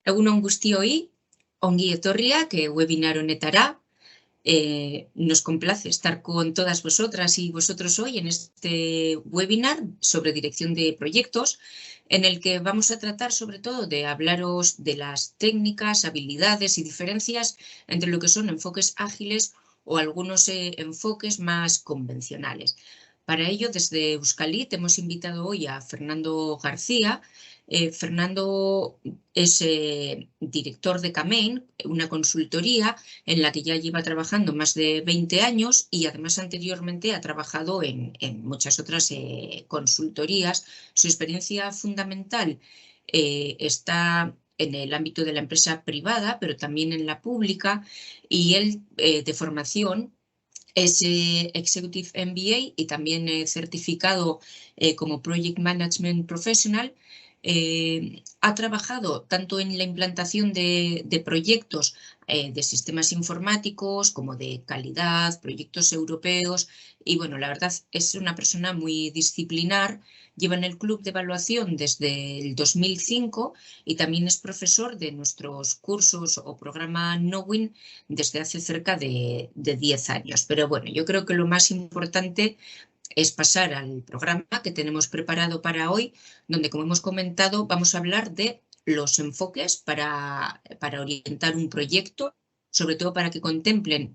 Egunon guztioi, ongi etorriak webinar honetara. Nos complace estar con todas vosotras y vosotros hoy en este webinar sobre dirección de proyectos, en el que vamos a tratar sobre todo de hablaros de las técnicas, habilidades y diferencias entre lo que son enfoques ágiles o algunos enfoques más convencionales. Para ello, desde Euskalit hemos invitado hoy a Fernando García. Fernando es director de Camein, una consultoría en la que ya lleva trabajando más de 20 años y además anteriormente ha trabajado en muchas otras consultorías. Su experiencia fundamental está en el ámbito de la empresa privada, pero también en la pública, y él de formación es Executive MBA y también certificado como Project Management Professional. Ha trabajado tanto en la implantación de proyectos de sistemas informáticos como de calidad, proyectos europeos, y bueno, la verdad es una persona muy disciplinar. Lleva en el club de evaluación desde el 2005 y también es profesor de nuestros cursos o programa Knowin desde hace cerca de 10 años. Pero bueno, yo creo que lo más importante es pasar al programa que tenemos preparado para hoy, donde, como hemos comentado, vamos a hablar de los enfoques para orientar un proyecto, sobre todo para que contemplen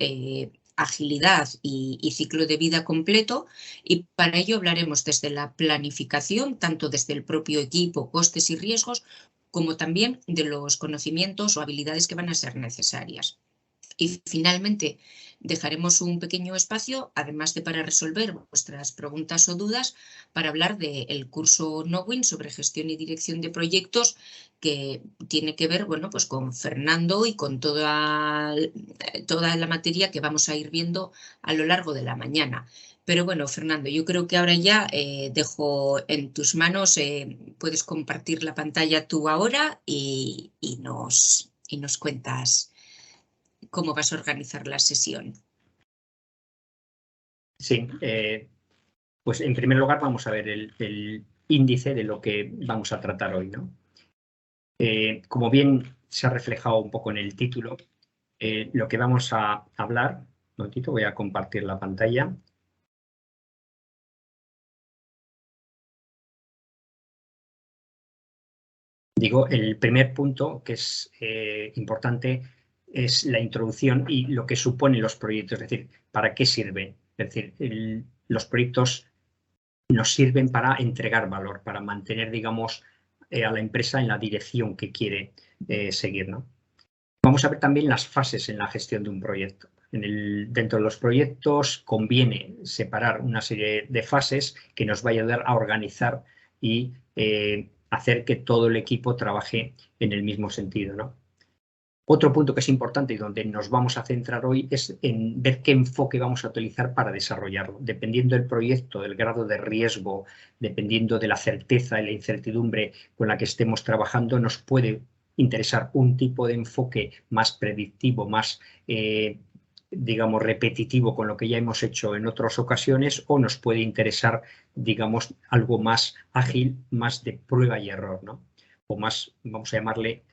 agilidad y ciclo de vida completo, y para ello hablaremos desde la planificación, tanto desde el propio equipo, costes y riesgos, como también de los conocimientos o habilidades que van a ser necesarias. Y finalmente dejaremos un pequeño espacio, además de para resolver vuestras preguntas o dudas, para hablar del curso Knowin sobre gestión y dirección de proyectos, que tiene que ver, bueno, pues con Fernando y con toda la materia que vamos a ir viendo a lo largo de la mañana. Pero bueno, Fernando, yo creo que ahora ya dejo en tus manos, puedes compartir la pantalla tú ahora y nos cuentas cómo vas a organizar la sesión. Sí, pues en primer lugar vamos a ver el índice de lo que vamos a tratar hoy, ¿no? Como bien se ha reflejado un poco en el título, lo que vamos a hablar, un momentito, voy a compartir la pantalla. Digo, el primer punto que es importante es la introducción y lo que suponen los proyectos, es decir, para qué sirven. Es decir, los proyectos nos sirven para entregar valor, para mantener, digamos, a la empresa en la dirección que quiere seguir, ¿no? Vamos a ver también las fases en la gestión de un proyecto. Dentro de los proyectos conviene separar una serie de fases que nos va a ayudar a organizar y hacer que todo el equipo trabaje en el mismo sentido, ¿no? Otro punto que es importante y donde nos vamos a centrar hoy es en ver qué enfoque vamos a utilizar para desarrollarlo. Dependiendo del proyecto, del grado de riesgo, dependiendo de la certeza y la incertidumbre con la que estemos trabajando, nos puede interesar un tipo de enfoque más predictivo, más, digamos, repetitivo con lo que ya hemos hecho en otras ocasiones, o nos puede interesar, digamos, algo más ágil, más de prueba y error, ¿no? O más, vamos a llamarle,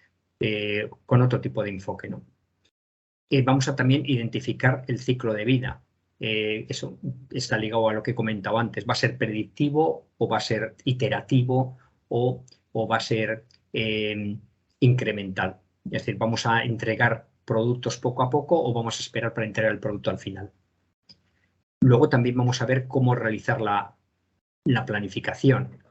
con otro tipo de enfoque, ¿no? Vamos a también identificar el ciclo de vida. Eso está ligado a lo que he comentado antes. ¿Va a ser predictivo o va a ser iterativo o va a ser incremental? Es decir, ¿vamos a entregar productos poco a poco o vamos a esperar para entregar el producto al final? Luego también vamos a ver cómo realizar la planificación.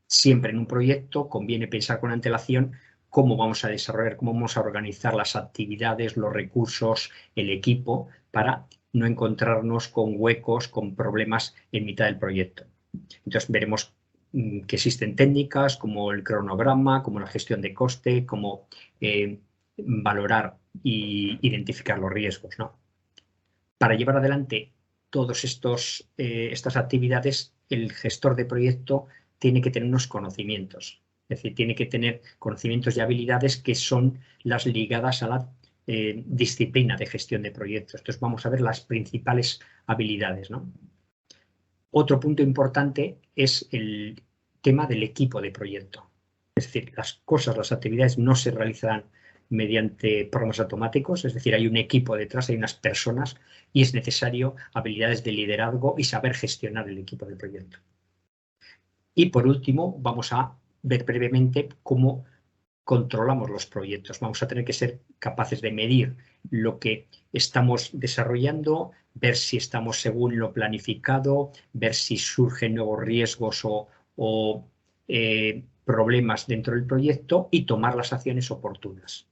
Siempre en un proyecto conviene pensar con antelación cómo vamos a desarrollar, cómo vamos a organizar las actividades, los recursos, el equipo, para no encontrarnos con huecos, con problemas en mitad del proyecto. Entonces veremos que existen técnicas como el cronograma, como la gestión de coste, como valorar e identificar los riesgos, ¿no? Para llevar adelante todas estas actividades, el gestor de proyecto tiene que tener unos conocimientos. Es decir, tiene que tener conocimientos y habilidades que son las ligadas a la disciplina de gestión de proyectos. Entonces vamos a ver las principales habilidades, ¿no? Otro punto importante es el tema del equipo de proyecto. Es decir, las actividades no se realizarán mediante programas automáticos, es decir, hay un equipo detrás, hay unas personas y es necesario habilidades de liderazgo y saber gestionar el equipo del proyecto. Y por último, vamos a ver brevemente cómo controlamos los proyectos. Vamos a tener que ser capaces de medir lo que estamos desarrollando, ver si estamos según lo planificado, ver si surgen nuevos riesgos o problemas dentro del proyecto y tomar las acciones oportunas.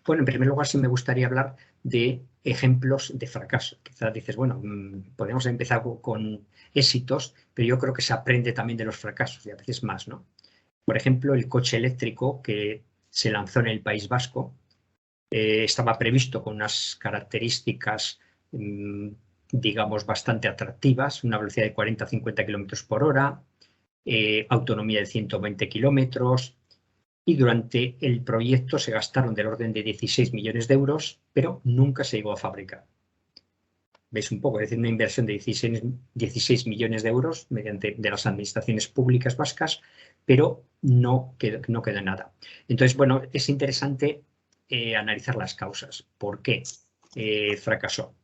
Bueno, en primer lugar, sí me gustaría hablar de ejemplos de fracaso. Quizás dices, bueno, podemos empezar con éxitos, pero yo creo que se aprende también de los fracasos y a veces más, ¿no? Por ejemplo, el coche eléctrico que se lanzó en el País Vasco estaba previsto con unas características, digamos, bastante atractivas, una velocidad de 40-50 kilómetros por hora, autonomía de 120 kilómetros, y durante el proyecto se gastaron del orden de 16 millones de euros, pero nunca se llegó a fabricar. ¿Veis un poco? Es decir, una inversión de 16 millones de euros de las administraciones públicas vascas, pero no quedó nada. Entonces, bueno, es interesante analizar las causas. ¿Por qué fracasó?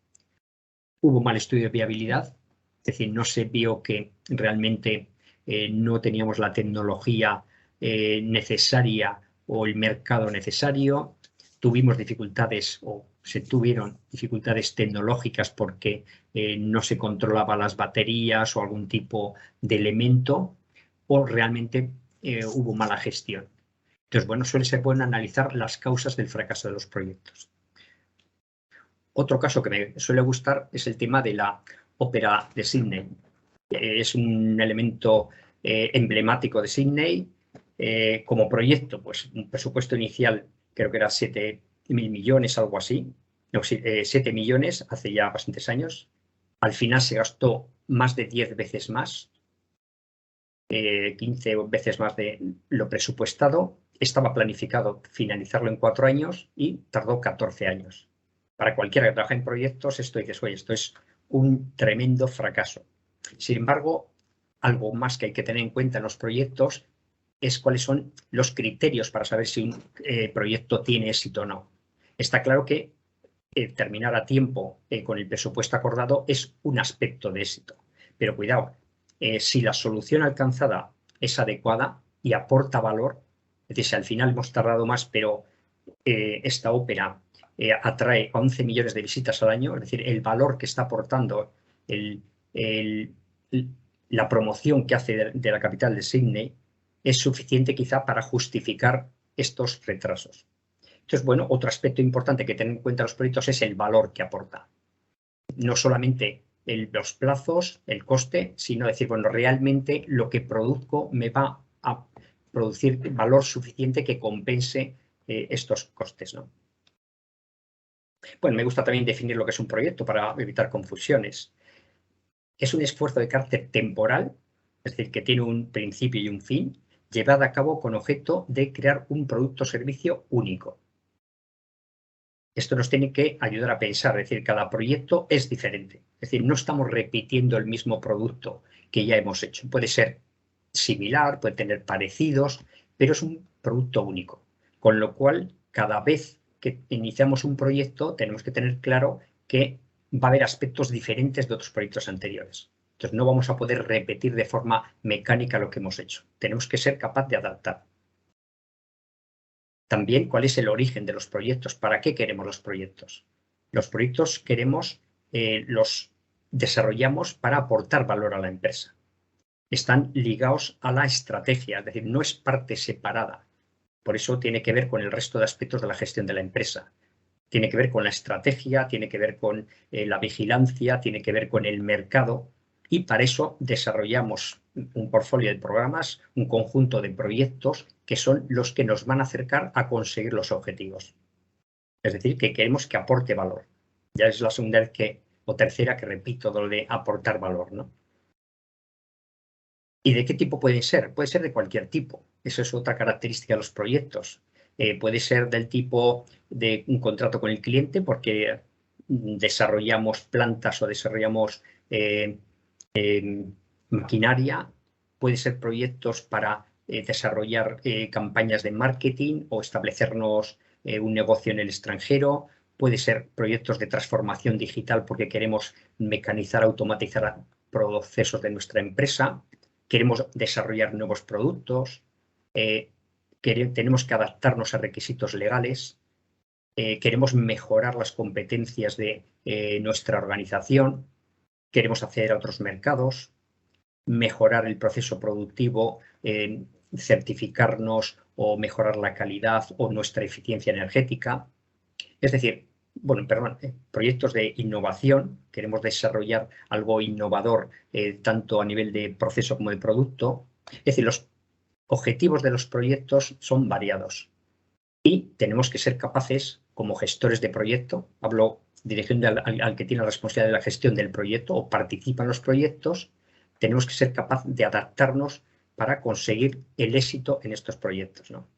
Hubo mal estudio de viabilidad, es decir, no se vio que realmente no teníamos la tecnología necesaria o el mercado necesario. Tuvimos dificultades o se tuvieron dificultades tecnológicas porque no se controlaba las baterías o algún tipo de elemento, o realmente hubo mala gestión. Entonces, bueno, suele ser bueno analizar las causas del fracaso de los proyectos. Otro caso que me suele gustar es el tema de la ópera de Sydney. Es un elemento emblemático de Sydney. Como proyecto, pues un presupuesto inicial creo que era 7.000 millones, algo así. No, 7 millones hace ya bastantes años. Al final se gastó más de 10 veces más, 15 veces más de lo presupuestado. Estaba planificado finalizarlo en 4 años y tardó 14 años. Para cualquiera que trabaja en proyectos, esto dices, oye, esto es un tremendo fracaso. Sin embargo, algo más que hay que tener en cuenta en los proyectos es cuáles son los criterios para saber si un proyecto tiene éxito o no. Está claro que terminar a tiempo con el presupuesto acordado es un aspecto de éxito. Pero cuidado, si la solución alcanzada es adecuada y aporta valor, es decir, si al final hemos tardado más, pero esta ópera atrae a 11 millones de visitas al año, es decir, el valor que está aportando la promoción que hace de la capital de Sydney es suficiente quizá para justificar estos retrasos. Entonces, bueno, otro aspecto importante que tener en cuenta los proyectos es el valor que aporta. No solamente los plazos, el coste, sino decir, bueno, realmente lo que produzco me va a producir valor suficiente que compense estos costes, ¿no? Bueno, me gusta también definir lo que es un proyecto para evitar confusiones. Es un esfuerzo de carácter temporal, es decir, que tiene un principio y un fin, llevado a cabo con objeto de crear un producto o servicio único. Esto nos tiene que ayudar a pensar, es decir, cada proyecto es diferente. Es decir, no estamos repitiendo el mismo producto que ya hemos hecho. Puede ser similar, puede tener parecidos, pero es un producto único. Con lo cual, cada vez que iniciamos un proyecto, tenemos que tener claro que va a haber aspectos diferentes de otros proyectos anteriores. Entonces, no vamos a poder repetir de forma mecánica lo que hemos hecho. Tenemos que ser capaces de adaptar. También, ¿cuál es el origen de los proyectos? ¿Para qué queremos los proyectos? Los proyectos los desarrollamos para aportar valor a la empresa. Están ligados a la estrategia, es decir, no es parte separada. Por eso tiene que ver con el resto de aspectos de la gestión de la empresa. Tiene que ver con la estrategia, tiene que ver con la vigilancia, tiene que ver con el mercado, y para eso desarrollamos un portfolio de programas, un conjunto de proyectos que son los que nos van a acercar a conseguir los objetivos. Es decir, que queremos que aporte valor. Ya es la segunda vez o tercera que repito lo de aportar valor, ¿no? ¿Y de qué tipo pueden ser? Puede ser de cualquier tipo. Eso es otra característica de los proyectos. Puede ser del tipo de un contrato con el cliente porque desarrollamos plantas o desarrollamos maquinaria. Puede ser proyectos para desarrollar campañas de marketing o establecernos un negocio en el extranjero. Puede ser proyectos de transformación digital porque queremos mecanizar, automatizar procesos de nuestra empresa. Queremos desarrollar nuevos productos. Tenemos que adaptarnos a requisitos legales. Queremos mejorar las competencias de nuestra organización. Queremos acceder a otros mercados, mejorar el proceso productivo, certificarnos o mejorar la calidad o nuestra eficiencia energética. Es decir, bueno, perdón, proyectos de innovación. Queremos desarrollar algo innovador tanto a nivel de proceso como de producto. Es decir, los objetivos de los proyectos son variados y tenemos que ser capaces, como gestores de proyecto, hablo dirigiendo al que tiene la responsabilidad de la gestión del proyecto o participa en los proyectos, tenemos que ser capaces de adaptarnos para conseguir el éxito en estos proyectos, ¿no?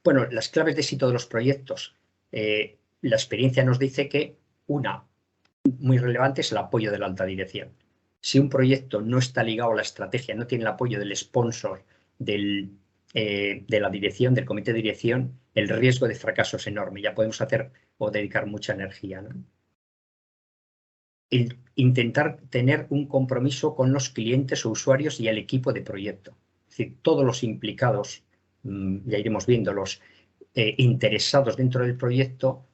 Bueno, las claves de éxito de los proyectos. La experiencia nos dice que una muy relevante es el apoyo de la alta dirección. Si un proyecto no está ligado a la estrategia, no tiene el apoyo del sponsor, de la dirección, del comité de dirección, el riesgo de fracaso es enorme. Ya podemos hacer o dedicar mucha energía, ¿no? Intentar tener un compromiso con los clientes o usuarios y el equipo de proyecto. Es decir, todos los implicados, ya iremos viendo, los interesados dentro del proyecto,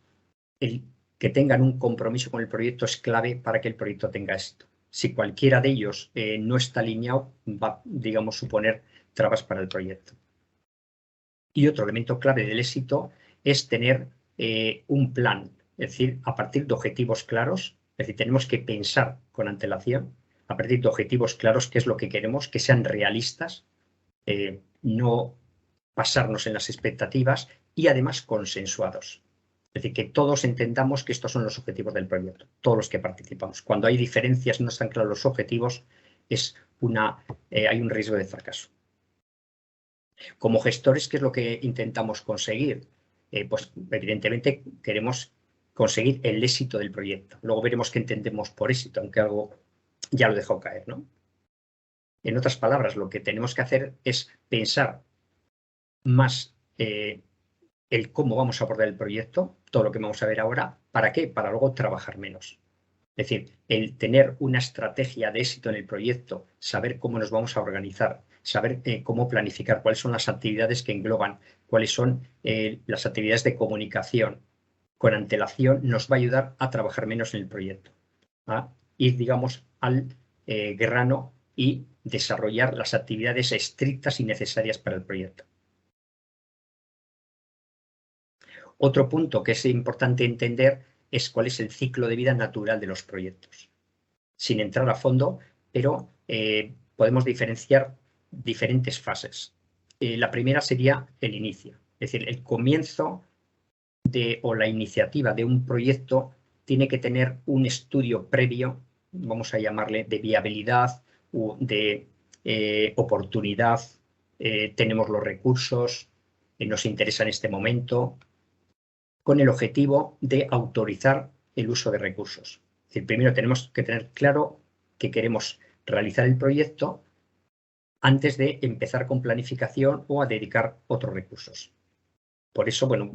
que tengan un compromiso con el proyecto es clave para que el proyecto tenga éxito. Si cualquiera de ellos no está alineado, va, digamos, suponer trabas para el proyecto. Y otro elemento clave del éxito es tener un plan, es decir, a partir de objetivos claros. Es decir, tenemos que pensar con antelación, a partir de objetivos claros, qué es lo que queremos, que sean realistas, no pasarnos en las expectativas y además consensuados. Es decir, que todos entendamos que estos son los objetivos del proyecto, todos los que participamos. Cuando hay diferencias, no están claros los objetivos, hay un riesgo de fracaso. Como gestores, ¿qué es lo que intentamos conseguir? Pues evidentemente queremos conseguir el éxito del proyecto. Luego veremos qué entendemos por éxito, aunque algo ya lo dejó caer, ¿no? En otras palabras, lo que tenemos que hacer es pensar más el cómo vamos a abordar el proyecto, todo lo que vamos a ver ahora. ¿Para qué? Para luego trabajar menos. Es decir, el tener una estrategia de éxito en el proyecto, saber cómo nos vamos a organizar, saber cómo planificar, cuáles son las actividades que engloban, cuáles son las actividades de comunicación con antelación, nos va a ayudar a trabajar menos en el proyecto, a ir, digamos, al grano y desarrollar las actividades estrictas y necesarias para el proyecto. Otro punto que es importante entender es cuál es el ciclo de vida natural de los proyectos. Sin entrar a fondo, pero podemos diferenciar diferentes fases. La primera sería el inicio, es decir, el comienzo o la iniciativa de un proyecto tiene que tener un estudio previo, vamos a llamarle de viabilidad o de oportunidad. Tenemos los recursos, nos interesa en este momento, con el objetivo de autorizar el uso de recursos. Es decir, primero tenemos que tener claro que queremos realizar el proyecto antes de empezar con planificación o a dedicar otros recursos. Por eso, bueno,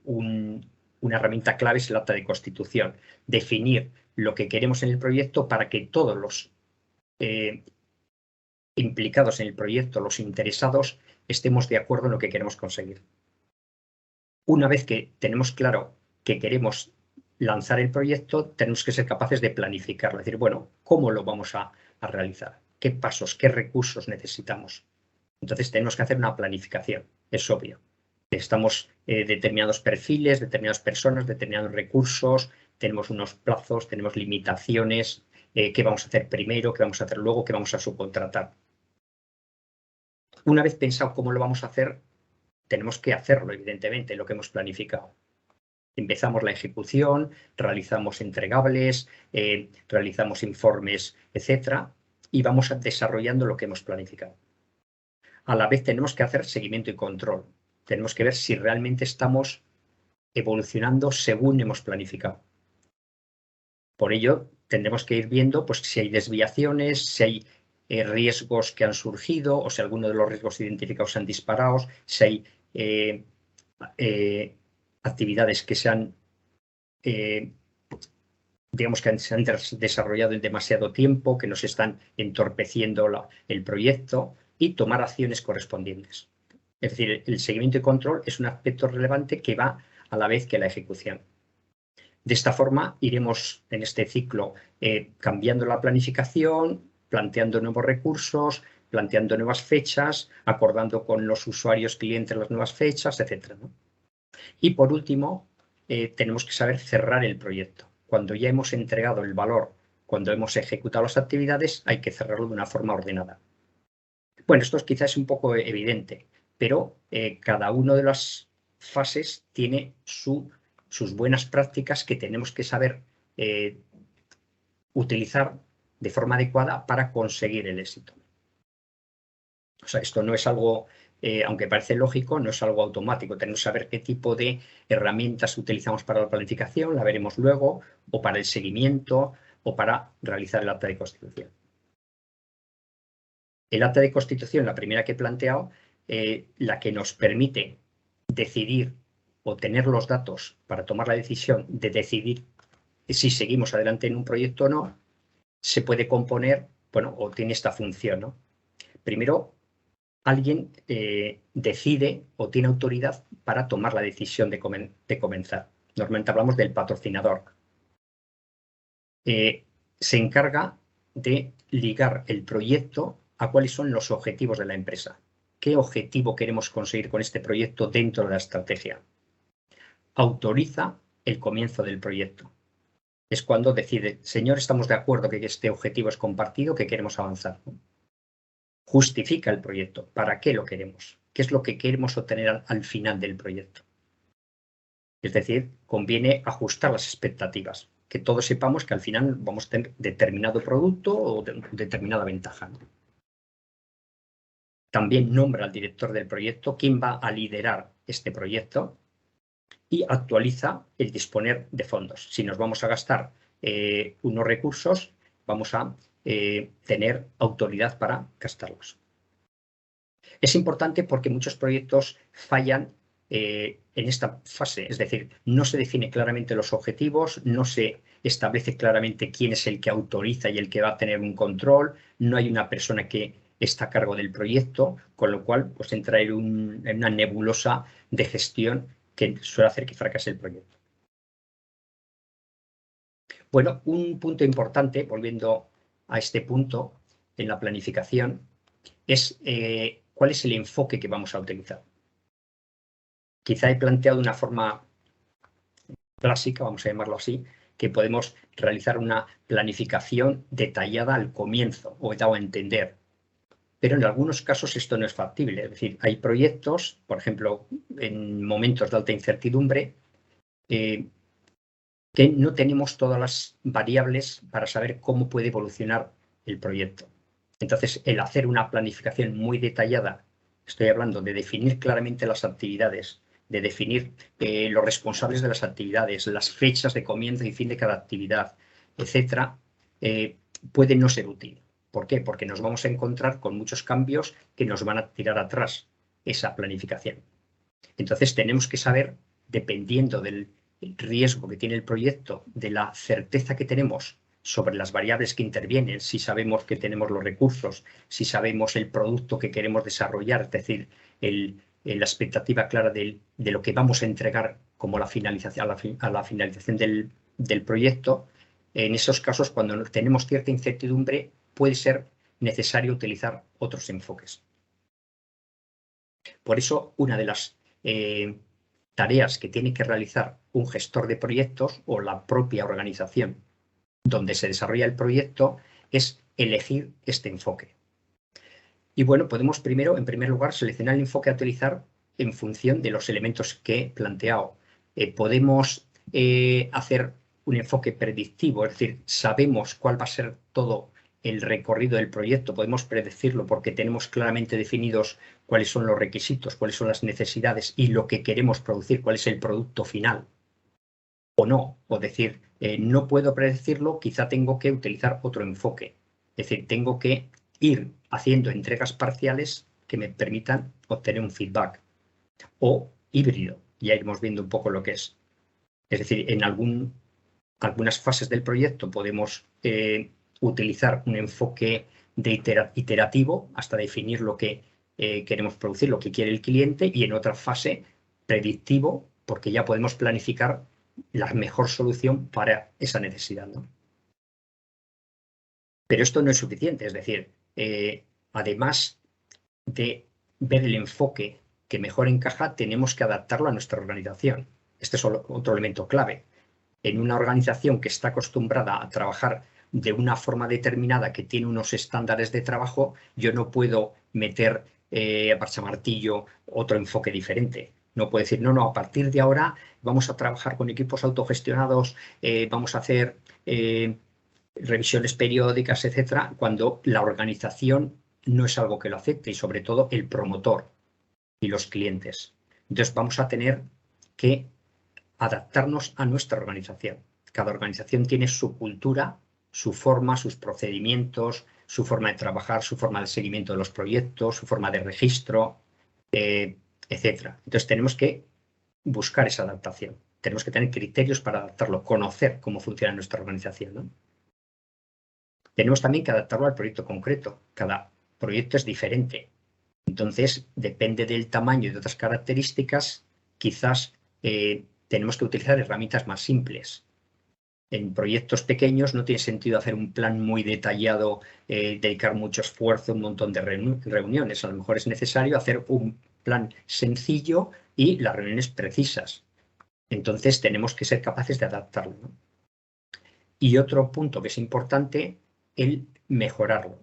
una herramienta clave es el acta de constitución. Definir lo que queremos en el proyecto para que todos los implicados en el proyecto, los interesados, estemos de acuerdo en lo que queremos conseguir. Una vez que tenemos claro que queremos lanzar el proyecto, tenemos que ser capaces de planificarlo. Es decir, bueno, ¿cómo lo vamos a realizar? ¿Qué pasos, qué recursos necesitamos? Entonces tenemos que hacer una planificación, es obvio. Estamos determinados perfiles, determinadas personas, determinados recursos, tenemos unos plazos, tenemos limitaciones, qué vamos a hacer primero, qué vamos a hacer luego, qué vamos a subcontratar. Una vez pensado cómo lo vamos a hacer, tenemos que hacerlo, evidentemente, lo que hemos planificado. Empezamos la ejecución, realizamos entregables, realizamos informes, etcétera, y vamos desarrollando lo que hemos planificado. A la vez tenemos que hacer seguimiento y control. Tenemos que ver si realmente estamos evolucionando según hemos planificado. Por ello, tendremos que ir viendo pues, si hay desviaciones, si hay riesgos que han surgido o si alguno de los riesgos identificados se han disparado, si hay actividades que se han digamos que se han desarrollado en demasiado tiempo, que nos están entorpeciendo el proyecto, y tomar acciones correspondientes. Es decir, el seguimiento y control es un aspecto relevante que va a la vez que la ejecución. De esta forma iremos en este ciclo cambiando la planificación, planteando nuevos recursos, planteando nuevas fechas, acordando con los usuarios clientes las nuevas fechas, etc., ¿no? Y por último, tenemos que saber cerrar el proyecto. Cuando ya hemos entregado el valor, cuando hemos ejecutado las actividades, hay que cerrarlo de una forma ordenada. Bueno, esto quizás es un poco evidente, pero cada una de las fases tiene sus buenas prácticas que tenemos que saber utilizar de forma adecuada para conseguir el éxito. O sea, esto no es algo, aunque parece lógico, no es algo automático. Tenemos que saber qué tipo de herramientas utilizamos para la planificación, la veremos luego, o para el seguimiento, o para realizar el acta de constitución. El acta de constitución, la primera que he planteado, la que nos permite decidir o tener los datos para tomar la decisión de decidir si seguimos adelante en un proyecto o no, se puede componer, bueno, o tiene esta función, ¿no? Primero, alguien decide o tiene autoridad para tomar la decisión de comenzar. Normalmente hablamos del patrocinador. Se encarga de ligar el proyecto a cuáles son los objetivos de la empresa. ¿Qué objetivo queremos conseguir con este proyecto dentro de la estrategia? Autoriza el comienzo del proyecto. Es cuando decide, señor, estamos de acuerdo que este objetivo es compartido, que queremos avanzar. Justifica el proyecto. ¿Para qué lo queremos? ¿Qué es lo que queremos obtener al final del proyecto? Es decir, conviene ajustar las expectativas, que todos sepamos que al final vamos a tener determinado producto o determinada ventaja, ¿no? También nombra al director del proyecto, quién va a liderar este proyecto, y actualiza el disponer de fondos. Si nos vamos a gastar unos recursos, vamos a tener autoridad para gastarlos. Es importante porque muchos proyectos fallan en esta fase, es decir, no se define claramente los objetivos, no se establece claramente quién es el que autoriza y el que va a tener un control, no hay una persona que está a cargo del proyecto, con lo cual pues entra en una nebulosa de gestión que suele hacer que fracase el proyecto. Bueno, un punto importante, volviendo a este punto en la planificación, es cuál es el enfoque que vamos a utilizar. Quizá he planteado de una forma clásica, vamos a llamarlo así, que podemos realizar una planificación detallada al comienzo, o he dado a entender. Pero en algunos casos esto no es factible. Es decir, hay proyectos, por ejemplo, en momentos de alta incertidumbre, que no tenemos todas las variables para saber cómo puede evolucionar el proyecto. Entonces, el hacer una planificación muy detallada, estoy hablando de definir claramente las actividades, de definir los responsables de las actividades, las fechas de comienzo y fin de cada actividad, etcétera, puede no ser útil. ¿Por qué? Porque nos vamos a encontrar con muchos cambios que nos van a tirar atrás esa planificación. Entonces, tenemos que saber, dependiendo del riesgo que tiene el proyecto, de la certeza que tenemos sobre las variables que intervienen, si sabemos que tenemos los recursos, si sabemos el producto que queremos desarrollar, es decir, la expectativa clara de lo que vamos a entregar como a la finalización del proyecto. En esos casos, cuando tenemos cierta incertidumbre, puede ser necesario utilizar otros enfoques. Por eso, una de las tareas que tiene que realizar un gestor de proyectos o la propia organización donde se desarrolla el proyecto es elegir este enfoque. Y bueno, podemos primero, en primer lugar, seleccionar el enfoque a utilizar en función de los elementos que he planteado. Podemos hacer un enfoque predictivo, es decir, sabemos cuál va a ser todo el recorrido del proyecto, podemos predecirlo porque tenemos claramente definidos cuáles son los requisitos, cuáles son las necesidades y lo que queremos producir, cuál es el producto final. O no, o decir, no puedo predecirlo, quizá tengo que utilizar otro enfoque. Es decir, tengo que ir haciendo entregas parciales que me permitan obtener un feedback, o híbrido, ya iremos viendo un poco lo que es. Es decir, en algunas fases del proyecto podemos utilizar un enfoque iterativo hasta definir lo que queremos producir, lo que quiere el cliente, y en otra fase predictivo, porque ya podemos planificar la mejor solución para esa necesidad, ¿no? Pero esto no es suficiente, es decir, además de ver el enfoque que mejor encaja, tenemos que adaptarlo a nuestra organización. Este es otro elemento clave. En una organización que está acostumbrada a trabajar de una forma determinada, que tiene unos estándares de trabajo, yo no puedo meter a parchamartillo otro enfoque diferente. No puedo decir, no, a partir de ahora vamos a trabajar con equipos autogestionados, vamos a hacer revisiones periódicas, etcétera, cuando la organización no es algo que lo acepte, y sobre todo el promotor y los clientes. Entonces vamos a tener que adaptarnos a nuestra organización. Cada organización tiene su cultura, su forma, sus procedimientos, su forma de trabajar, su forma de seguimiento de los proyectos, su forma de registro, etcétera. Entonces tenemos que buscar esa adaptación. Tenemos que tener criterios para adaptarlo, conocer cómo funciona nuestra organización, ¿no? Tenemos también que adaptarlo al proyecto concreto. Cada proyecto es diferente. Entonces, depende del tamaño y de otras características, quizás tenemos que utilizar herramientas más simples. En proyectos pequeños no tiene sentido hacer un plan muy detallado, dedicar mucho esfuerzo, un montón de reuniones. A lo mejor es necesario hacer un plan sencillo y las reuniones precisas. Entonces tenemos que ser capaces de adaptarlo, ¿no? Y otro punto que es importante, el mejorarlo.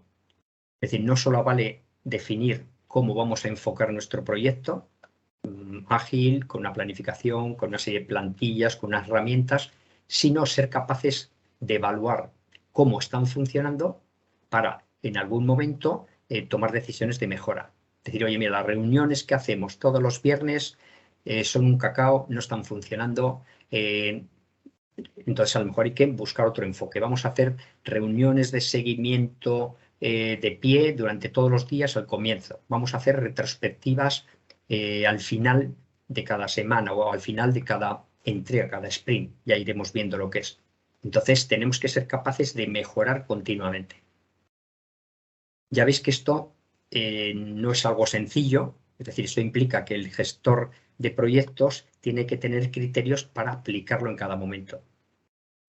Es decir, no solo vale definir cómo vamos a enfocar nuestro proyecto, ágil, con una planificación, con una serie de plantillas, con unas herramientas, sino ser capaces de evaluar cómo están funcionando para, en algún momento, tomar decisiones de mejora. Es decir, oye, mira, las reuniones que hacemos todos los viernes son un cacao, no están funcionando, entonces a lo mejor hay que buscar otro enfoque. Vamos a hacer reuniones de seguimiento de pie durante todos los días al comienzo. Vamos a hacer retrospectivas al final de cada semana o al final de cada entrega, cada sprint. Ya iremos viendo lo que es. Entonces tenemos que ser capaces de mejorar continuamente. Ya veis que esto no es algo sencillo, es decir, esto implica que el gestor de proyectos tiene que tener criterios para aplicarlo en cada momento.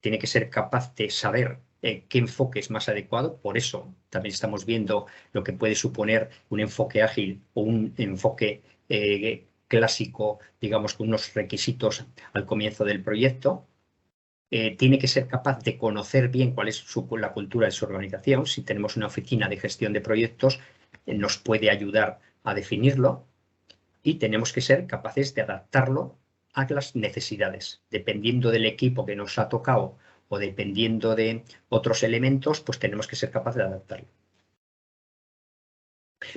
Tiene que ser capaz de saber qué enfoque es más adecuado. Por eso también estamos viendo lo que puede suponer un enfoque ágil o un enfoque clásico, digamos, con unos requisitos al comienzo del proyecto. Tiene que ser capaz de conocer bien cuál es la cultura de su organización. Si tenemos una oficina de gestión de proyectos, nos puede ayudar a definirlo, y tenemos que ser capaces de adaptarlo a las necesidades. Dependiendo del equipo que nos ha tocado o dependiendo de otros elementos, pues tenemos que ser capaces de adaptarlo.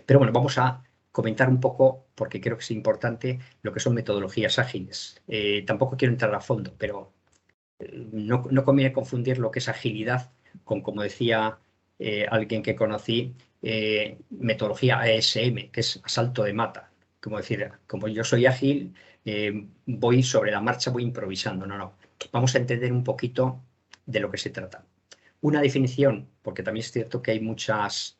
Pero bueno, vamos a comentar un poco, porque creo que es importante, lo que son metodologías ágiles. Tampoco quiero entrar a fondo, pero no conviene confundir lo que es agilidad con, como decía alguien que conocí, metodología ASM, que es asalto de mata. Como decir, como yo soy ágil, voy sobre la marcha, voy improvisando. No. Vamos a entender un poquito de lo que se trata. Una definición, porque también es cierto que hay muchos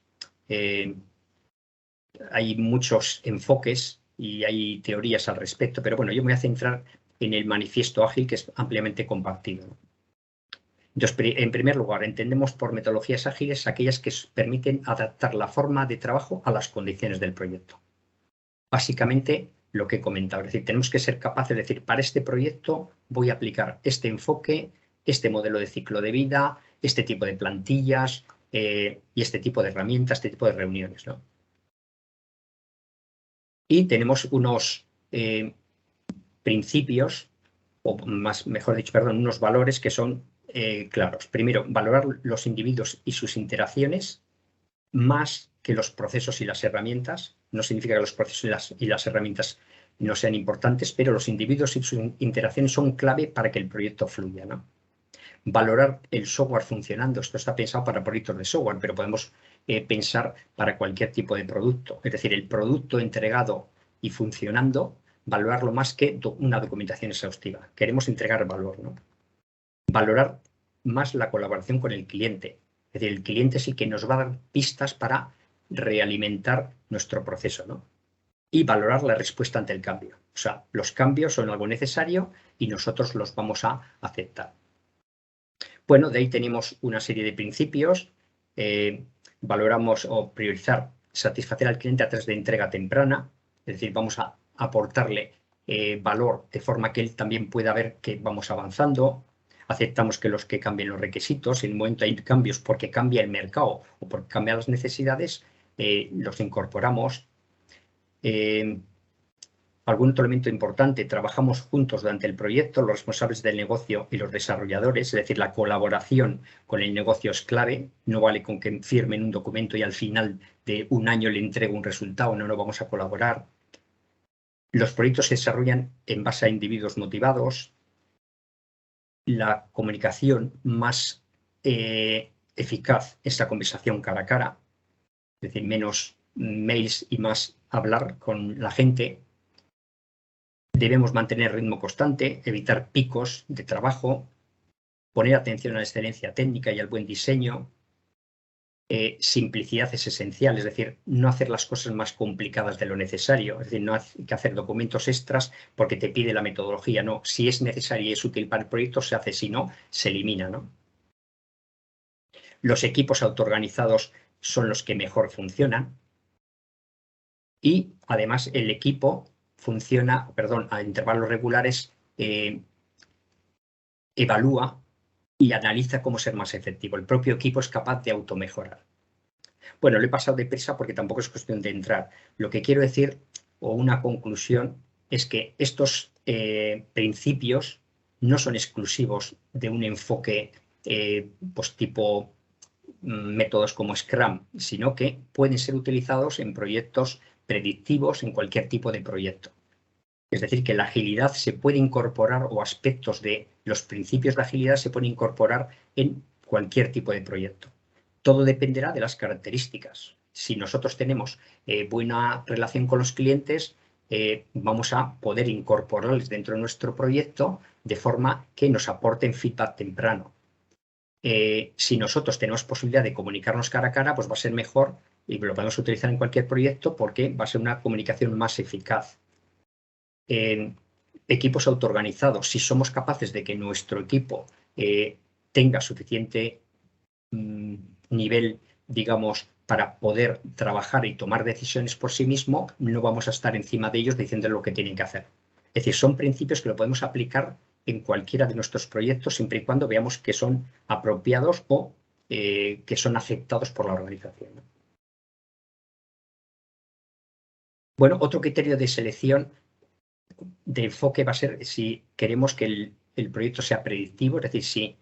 enfoques y hay teorías al respecto, pero bueno, yo me voy a centrar en el manifiesto ágil, que es ampliamente compartido. Entonces, en primer lugar, entendemos por metodologías ágiles aquellas que permiten adaptar la forma de trabajo a las condiciones del proyecto. Básicamente, lo que he comentado, es decir, tenemos que ser capaces de decir, para este proyecto voy a aplicar este enfoque, este modelo de ciclo de vida, este tipo de plantillas y este tipo de herramientas, este tipo de reuniones, ¿no? Y tenemos unos principios, o mejor dicho, unos valores que son claros. Primero, valorar los individuos y sus interacciones más que los procesos y las herramientas. No significa que los procesos y las herramientas no sean importantes, pero los individuos y sus interacciones son clave para que el proyecto fluya, ¿no? Valorar el software funcionando. Esto está pensado para proyectos de software, pero podemos pensar para cualquier tipo de producto. Es decir, el producto entregado y funcionando, valorarlo más que una documentación exhaustiva. Queremos entregar valor, ¿no? Valorar más la colaboración con el cliente. Es decir, el cliente es el que nos va a dar pistas para realimentar nuestro proceso, ¿no? Y valorar la respuesta ante el cambio. O sea, los cambios son algo necesario y nosotros los vamos a aceptar. Bueno, de ahí tenemos una serie de principios. Valoramos o priorizar satisfacer al cliente a través de entrega temprana. Es decir, vamos a aportarle valor de forma que él también pueda ver que vamos avanzando. Aceptamos que cambien los requisitos. En el momento hay cambios porque cambia el mercado o porque cambian las necesidades, los incorporamos. Algún otro elemento importante, trabajamos juntos durante el proyecto, los responsables del negocio y los desarrolladores, es decir, la colaboración con el negocio es clave, no vale con que firmen un documento y al final de un año le entrego un resultado, no vamos a colaborar. Los proyectos se desarrollan en base a individuos motivados, la comunicación más eficaz es la conversación cara a cara, es decir, menos mails y más hablar con la gente. Debemos mantener ritmo constante, evitar picos de trabajo, poner atención a la excelencia técnica y al buen diseño. Simplicidad es esencial, es decir, no hacer las cosas más complicadas de lo necesario, es decir, no hay que hacer documentos extras porque te pide la metodología, no. Si es necesario y es útil para el proyecto, se hace, si no, se elimina, ¿no? Los equipos autoorganizados son los que mejor funcionan y, además, el equipo funciona, a intervalos regulares, evalúa y analiza cómo ser más efectivo. El propio equipo es capaz de automejorar. Bueno, lo he pasado deprisa porque tampoco es cuestión de entrar. Lo que quiero decir, o una conclusión, es que estos principios no son exclusivos de un enfoque pues tipo métodos como Scrum, sino que pueden ser utilizados en proyectos predictivos, en cualquier tipo de proyecto. Es decir, que la agilidad se puede incorporar o aspectos de los principios de agilidad se pueden incorporar en cualquier tipo de proyecto. Todo dependerá de las características. Si nosotros tenemos buena relación con los clientes, vamos a poder incorporarles dentro de nuestro proyecto de forma que nos aporten feedback temprano. Si nosotros tenemos posibilidad de comunicarnos cara a cara, pues va a ser mejor y lo podemos utilizar en cualquier proyecto porque va a ser una comunicación más eficaz. Equipos autoorganizados, si somos capaces de que nuestro equipo tenga suficiente nivel, digamos, para poder trabajar y tomar decisiones por sí mismo, no vamos a estar encima de ellos diciéndoles lo que tienen que hacer. Es decir, son principios que lo podemos aplicar en cualquiera de nuestros proyectos siempre y cuando veamos que son apropiados o que son aceptados por la organización. Bueno, otro criterio de selección de enfoque va a ser si queremos que el proyecto sea predictivo, es decir, si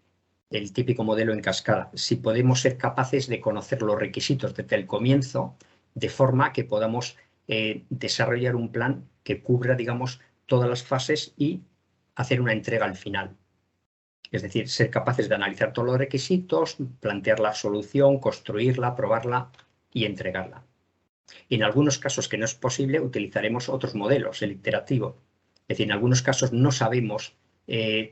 el típico modelo en cascada, si podemos ser capaces de conocer los requisitos desde el comienzo, de forma que podamos desarrollar un plan que cubra, digamos, todas las fases y hacer una entrega al final. Es decir, ser capaces de analizar todos los requisitos, plantear la solución, construirla, probarla y entregarla. En algunos casos que no es posible, utilizaremos otros modelos, el iterativo. Es decir, en algunos casos no sabemos,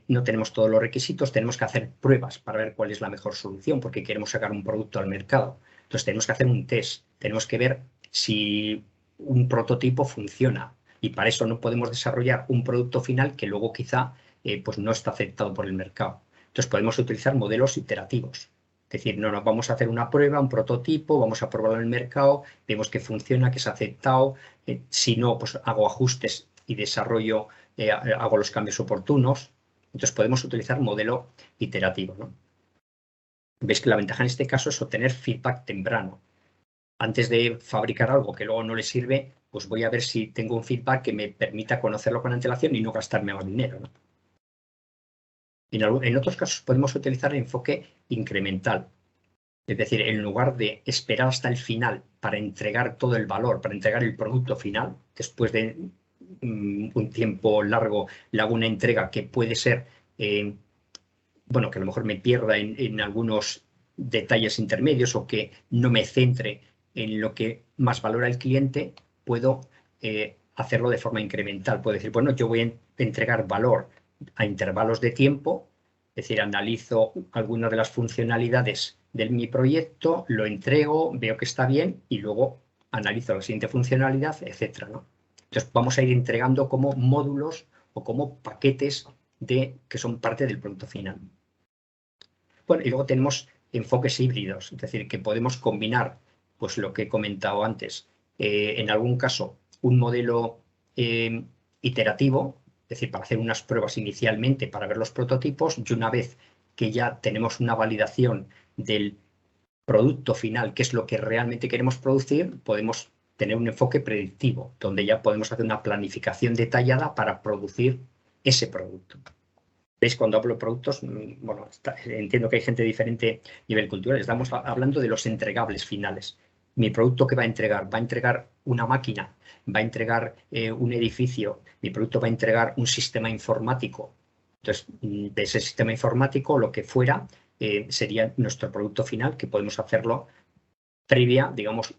no tenemos todos los requisitos, tenemos que hacer pruebas para ver cuál es la mejor solución porque queremos sacar un producto al mercado. Entonces tenemos que hacer un test, tenemos que ver si un prototipo funciona y para eso no podemos desarrollar un producto final que luego quizá pues no está aceptado por el mercado. Entonces podemos utilizar modelos iterativos. Es decir, no nos vamos a hacer una prueba, un prototipo, vamos a probarlo en el mercado, vemos que funciona, que es aceptado. Si no, pues hago ajustes y desarrollo, hago los cambios oportunos. Entonces podemos utilizar modelo iterativo, ¿no? Veis que la ventaja en este caso es obtener feedback temprano. Antes de fabricar algo que luego no le sirve, pues voy a ver si tengo un feedback que me permita conocerlo con antelación y no gastarme más dinero, ¿no? En otros casos podemos utilizar el enfoque incremental. Es decir, en lugar de esperar hasta el final para entregar todo el valor, para entregar el producto final, después de un tiempo largo le hago una entrega que puede ser, bueno, que a lo mejor me pierda en algunos detalles intermedios o que no me centre en lo que más valora el cliente, puedo hacerlo de forma incremental. Puedo decir, bueno, yo voy a entregar valor a intervalos de tiempo, es decir, analizo algunas de las funcionalidades de mi proyecto, lo entrego, veo que está bien y luego analizo la siguiente funcionalidad, etcétera, ¿no? Entonces vamos a ir entregando como módulos o como paquetes que son parte del producto final. Bueno, y luego tenemos enfoques híbridos, es decir, que podemos combinar pues lo que he comentado antes, en algún caso un modelo iterativo, es decir, para hacer unas pruebas inicialmente para ver los prototipos, y una vez que ya tenemos una validación del producto final, que es lo que realmente queremos producir, podemos tener un enfoque predictivo, donde ya podemos hacer una planificación detallada para producir ese producto. ¿Veis? Cuando hablo de productos, bueno, entiendo que hay gente de diferente nivel cultural. Estamos hablando de los entregables finales. Mi producto que va a entregar una máquina, va a entregar un edificio, mi producto va a entregar un sistema informático. Entonces, de ese sistema informático, lo que fuera, sería nuestro producto final, que podemos hacerlo previa, digamos,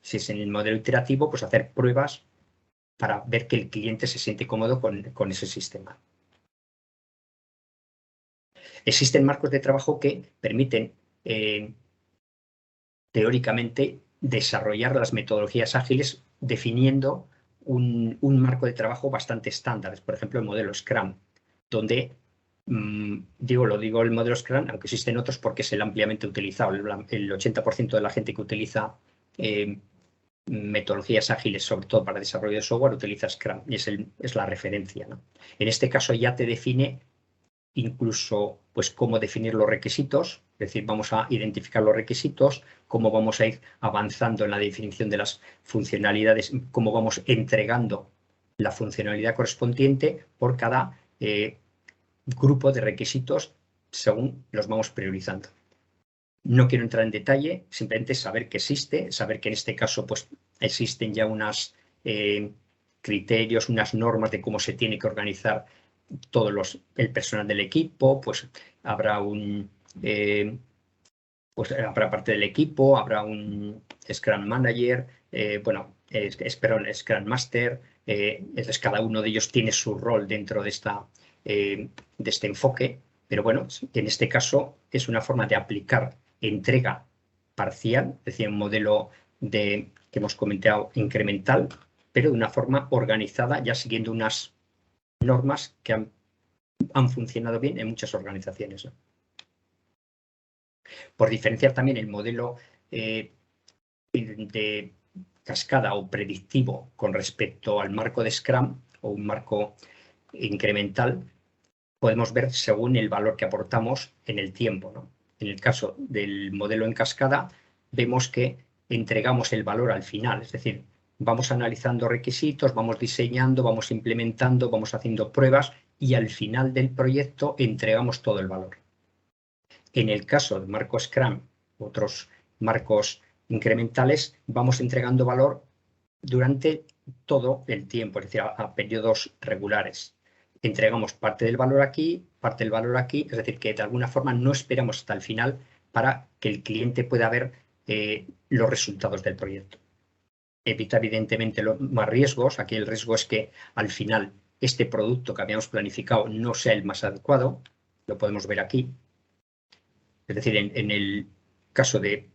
si es en el modelo iterativo, pues hacer pruebas para ver que el cliente se siente cómodo con ese sistema. Existen marcos de trabajo que permiten, teóricamente, desarrollar las metodologías ágiles definiendo un marco de trabajo bastante estándar. Por ejemplo, el modelo Scrum, donde, lo digo el modelo Scrum, aunque existen otros porque es el ampliamente utilizado. El 80% de la gente que utiliza metodologías ágiles, sobre todo para desarrollo de software, utiliza Scrum y es la referencia, ¿no? En este caso ya te define incluso pues cómo definir los requisitos, es decir, vamos a identificar los requisitos, cómo vamos a ir avanzando en la definición de las funcionalidades, cómo vamos entregando la funcionalidad correspondiente por cada grupo de requisitos según los vamos priorizando. No quiero entrar en detalle, simplemente saber que existe, saber que en este caso pues existen ya unos criterios, unas normas de cómo se tiene que organizar el personal del equipo, pues habrá habrá parte del equipo, habrá un Scrum Manager, Scrum Master, entonces cada uno de ellos tiene su rol dentro de este enfoque, pero bueno, en este caso es una forma de aplicar entrega parcial, es decir, un modelo que hemos comentado incremental, pero de una forma organizada, ya siguiendo unas normas que han funcionado bien en muchas organizaciones, ¿no? Por diferenciar también el modelo de cascada o predictivo con respecto al marco de Scrum o un marco incremental, podemos ver según el valor que aportamos en el tiempo, ¿no? En el caso del modelo en cascada, vemos que entregamos el valor al final, es decir, vamos analizando requisitos, vamos diseñando, vamos implementando, vamos haciendo pruebas y al final del proyecto entregamos todo el valor. En el caso del marco Scrum, otros marcos incrementales, vamos entregando valor durante todo el tiempo, es decir, a periodos regulares. Entregamos parte del valor aquí, parte del valor aquí, es decir, que de alguna forma no esperamos hasta el final para que el cliente pueda ver los resultados del proyecto. Evita evidentemente más riesgos. Aquí el riesgo es que al final este producto que habíamos planificado no sea el más adecuado, lo podemos ver aquí. Es decir, en el caso de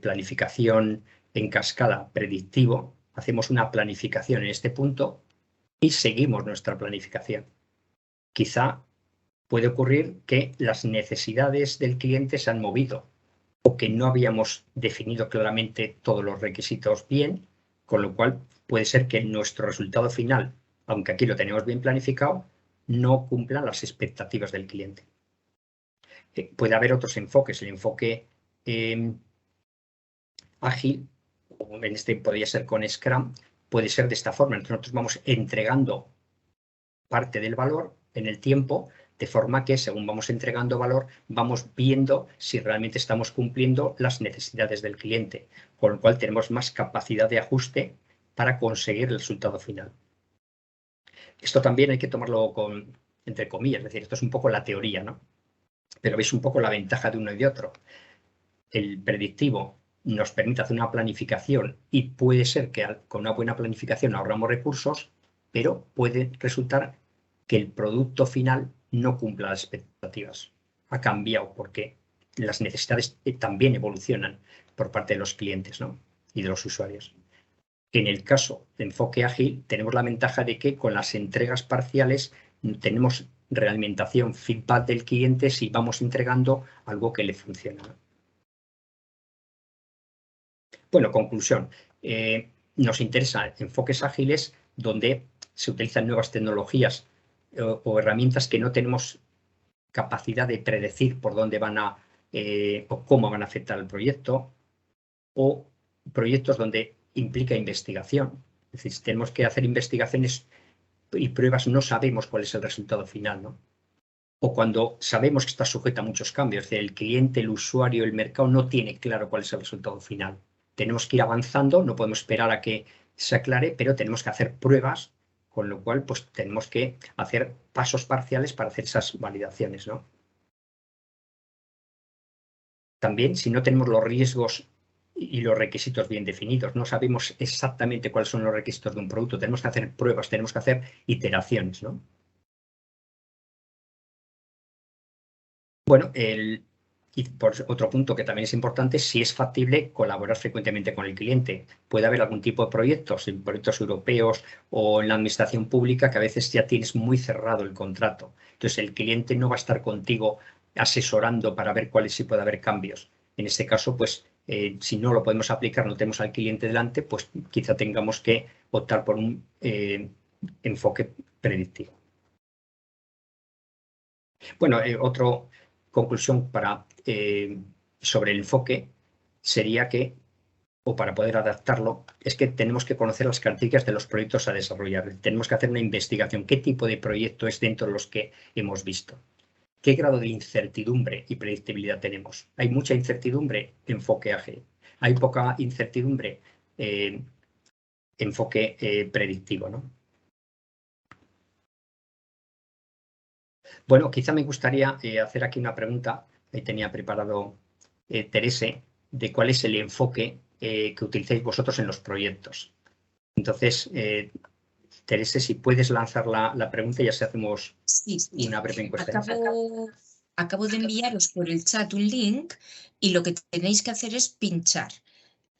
planificación en cascada predictivo, hacemos una planificación en este punto y seguimos nuestra planificación. Quizá puede ocurrir que las necesidades del cliente se han movido o que no habíamos definido claramente todos los requisitos bien, con lo cual puede ser que nuestro resultado final, aunque aquí lo tenemos bien planificado, no cumpla las expectativas del cliente. Puede haber otros enfoques. El enfoque ágil, como en este podría ser con Scrum, puede ser de esta forma. Entonces nosotros vamos entregando parte del valor en el tiempo, de forma que según vamos entregando valor, vamos viendo si realmente estamos cumpliendo las necesidades del cliente, con lo cual tenemos más capacidad de ajuste para conseguir el resultado final. Esto también hay que tomarlo entre comillas, es decir, esto es un poco la teoría, ¿no? Pero veis un poco la ventaja de uno y de otro. el predictivo nos permite hacer una planificación y puede ser que con una buena planificación ahorramos recursos, pero puede resultar que el producto final no cumpla las expectativas. Ha cambiado porque las necesidades también evolucionan por parte de los clientes, ¿no? Y de los usuarios. En el caso de enfoque ágil tenemos la ventaja de que con las entregas parciales tenemos realimentación, feedback del cliente si vamos entregando algo que le funciona, ¿no? Bueno, conclusión. Nos interesan enfoques ágiles donde se utilizan nuevas tecnologías o herramientas que no tenemos capacidad de predecir por dónde van a o cómo van a afectar el proyecto, o proyectos donde implica investigación. Es decir, si tenemos que hacer investigaciones y pruebas, no sabemos cuál es el resultado final, ¿no? O cuando sabemos que está sujeta a muchos cambios, es decir, el cliente, el usuario, el mercado no tiene claro cuál es el resultado final. Tenemos que ir avanzando, no podemos esperar a que se aclare, pero tenemos que hacer pruebas, con lo cual pues tenemos que hacer pasos parciales para hacer esas validaciones, ¿no? También, si no tenemos los riesgos y los requisitos bien definidos, no sabemos exactamente cuáles son los requisitos de un producto, tenemos que hacer pruebas, tenemos que hacer iteraciones, ¿no? Bueno, y por otro punto que también es importante, si es factible colaborar frecuentemente con el cliente. Puede haber algún tipo de proyectos, en proyectos europeos o en la administración pública, que a veces ya tienes muy cerrado el contrato. Entonces, el cliente no va a estar contigo asesorando para ver cuáles sí puede haber cambios. En este caso, pues, si no lo podemos aplicar, no tenemos al cliente delante, pues quizá tengamos que optar por un enfoque predictivo. Bueno, otra conclusión sobre el enfoque sería que, o para poder adaptarlo, es que tenemos que conocer las características de los proyectos a desarrollar. Tenemos que hacer una investigación. ¿Qué tipo de proyecto es dentro de los que hemos visto? ¿Qué grado de incertidumbre y predictibilidad tenemos? Hay mucha incertidumbre, enfoque ágil. Hay poca incertidumbre, enfoque predictivo, ¿no? Bueno, quizá me gustaría hacer aquí una pregunta, ahí tenía preparado Terese, de cuál es el enfoque que utilizáis vosotros en los proyectos. Entonces, Terese, si puedes lanzar la pregunta y así hacemos una breve encuesta. Acabo de enviaros por el chat un link y lo que tenéis que hacer es pinchar.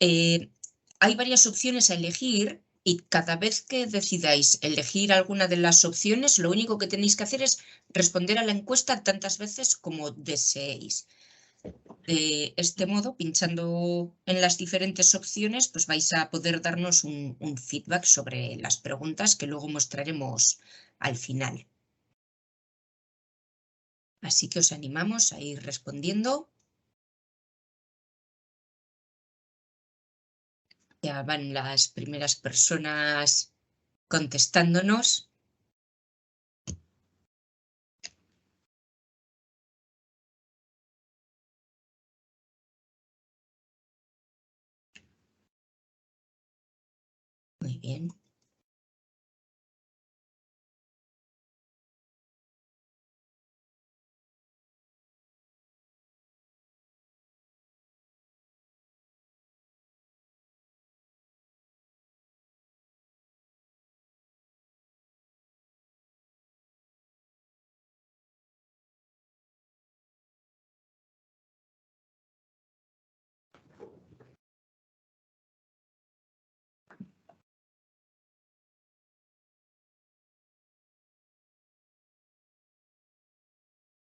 Hay varias opciones a elegir y cada vez que decidáis elegir alguna de las opciones, lo único que tenéis que hacer es responder a la encuesta tantas veces como deseéis. De este modo, pinchando en las diferentes opciones, pues vais a poder darnos un feedback sobre las preguntas que luego mostraremos al final. Así que os animamos a ir respondiendo. Ya van las primeras personas contestándonos. Muy bien.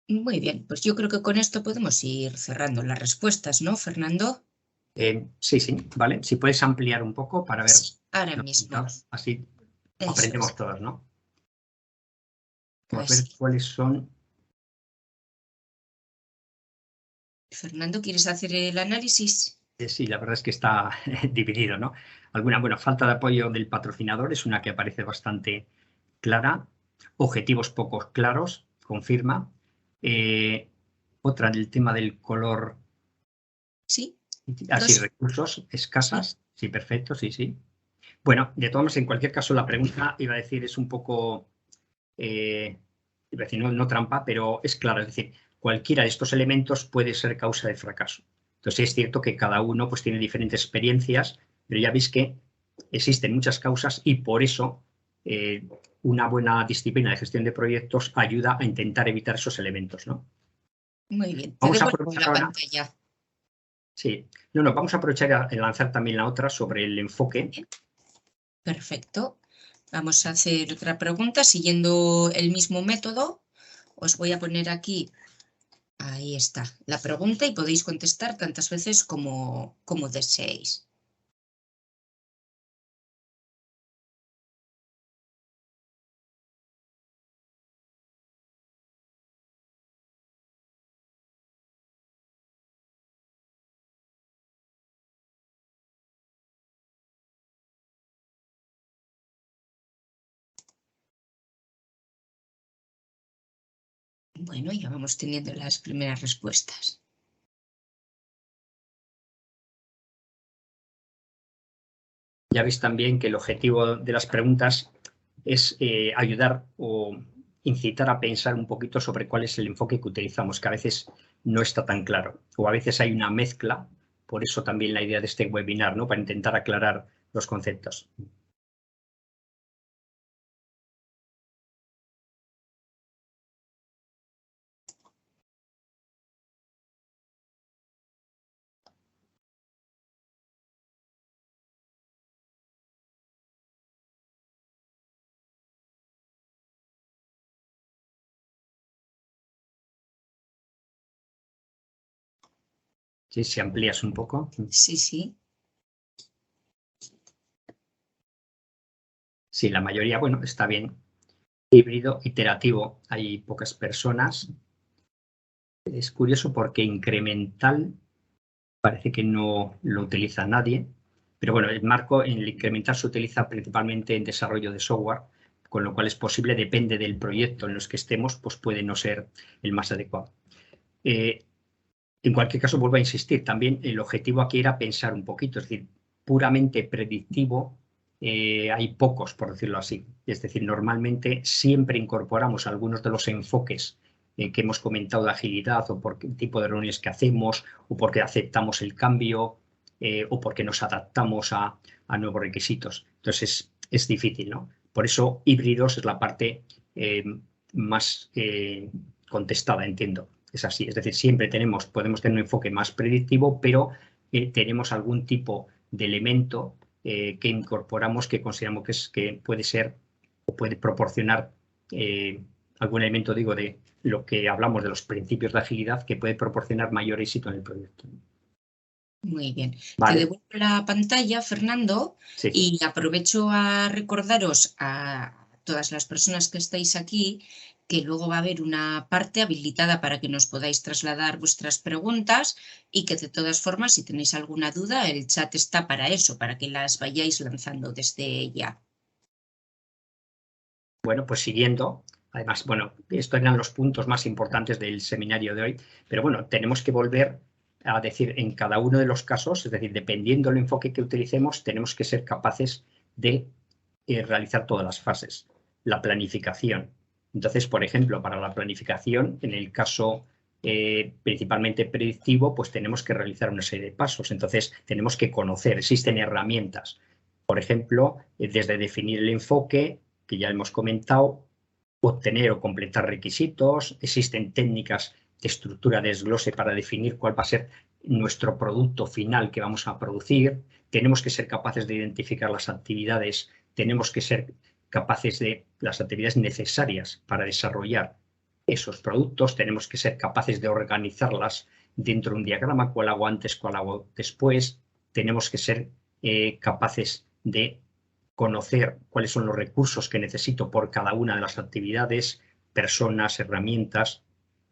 Muy bien, pues yo creo que con esto podemos ir cerrando las respuestas, ¿no, Fernando? Sí, vale. Si puedes ampliar un poco para ver. Ahora mismo. Así Eso aprendemos es. todos, ¿no? Por Así. ver cuáles son. Fernando, ¿quieres hacer el análisis? Sí, la verdad es que está dividido, ¿no? Falta de apoyo del patrocinador es una que aparece bastante clara. Objetivos poco claros, confirma. Otra del tema del color. Sí. Así, recursos escasas. Sí, perfecto, sí. Bueno, de todas maneras, en cualquier caso, la pregunta, iba a decir, es un poco, iba a decir, no trampa, pero es clara. Es decir, cualquiera de estos elementos puede ser causa de fracaso. Entonces es cierto que cada uno pues, tiene diferentes experiencias, pero ya veis que existen muchas causas y por eso una buena disciplina de gestión de proyectos ayuda a intentar evitar esos elementos, ¿no? Muy bien, te Vamos a devuelvo aprovechar la ahora. pantalla. Sí, vamos a aprovechar y lanzar también la otra sobre el enfoque. Perfecto. Vamos a hacer otra pregunta siguiendo el mismo método. Os voy a poner aquí, ahí está, la pregunta y podéis contestar tantas veces como deseéis. Bueno, ya vamos teniendo las primeras respuestas. Ya veis también que el objetivo de las preguntas es ayudar o incitar a pensar un poquito sobre cuál es el enfoque que utilizamos, que a veces no está tan claro, o a veces hay una mezcla, por eso también la idea de este webinar, ¿no? Para intentar aclarar los conceptos. Sí, si amplías un poco. Sí, sí. Sí, la mayoría, bueno, está bien. Híbrido, iterativo, hay pocas personas. Es curioso porque incremental parece que no lo utiliza nadie, pero bueno, el marco en el incremental se utiliza principalmente en desarrollo de software, con lo cual es posible, depende del proyecto en los que estemos, pues puede no ser el más adecuado. En cualquier caso, vuelvo a insistir, también el objetivo aquí era pensar un poquito, es decir, puramente predictivo, hay pocos, por decirlo así. Es decir, normalmente siempre incorporamos algunos de los enfoques que hemos comentado de agilidad o por qué tipo de reuniones que hacemos o porque aceptamos el cambio o porque nos adaptamos a nuevos requisitos. Entonces, es difícil, ¿no? Por eso, híbridos es la parte más contestada, entiendo. Es así, es decir, siempre podemos tener un enfoque más predictivo, pero tenemos algún tipo de elemento que incorporamos que consideramos que puede ser o puede proporcionar algún elemento, digo, de lo que hablamos de los principios de agilidad que puede proporcionar mayor éxito en el proyecto. Muy bien. Te Vale. devuelvo la pantalla, Fernando, Sí. y aprovecho a recordaros a todas las personas que estáis aquí que luego va a haber una parte habilitada para que nos podáis trasladar vuestras preguntas y que de todas formas, si tenéis alguna duda, el chat está para eso, para que las vayáis lanzando desde ya. Bueno, pues siguiendo, además, bueno, estos eran los puntos más importantes del seminario de hoy, pero bueno, tenemos que volver a decir en cada uno de los casos, es decir, dependiendo del enfoque que utilicemos, tenemos que ser capaces de realizar todas las fases. La planificación. Entonces, por ejemplo, para la planificación, en el caso principalmente predictivo, pues tenemos que realizar una serie de pasos. Entonces, tenemos que conocer, existen herramientas. Por ejemplo, desde definir el enfoque, que ya hemos comentado, obtener o completar requisitos, existen técnicas de estructura de desglose para definir cuál va a ser nuestro producto final que vamos a producir, tenemos que ser capaces de identificar las actividades, tenemos que ser capaces de las actividades necesarias para desarrollar esos productos, tenemos que ser capaces de organizarlas dentro de un diagrama, cuál hago antes, cuál hago después, tenemos que ser capaces de conocer cuáles son los recursos que necesito por cada una de las actividades, personas, herramientas.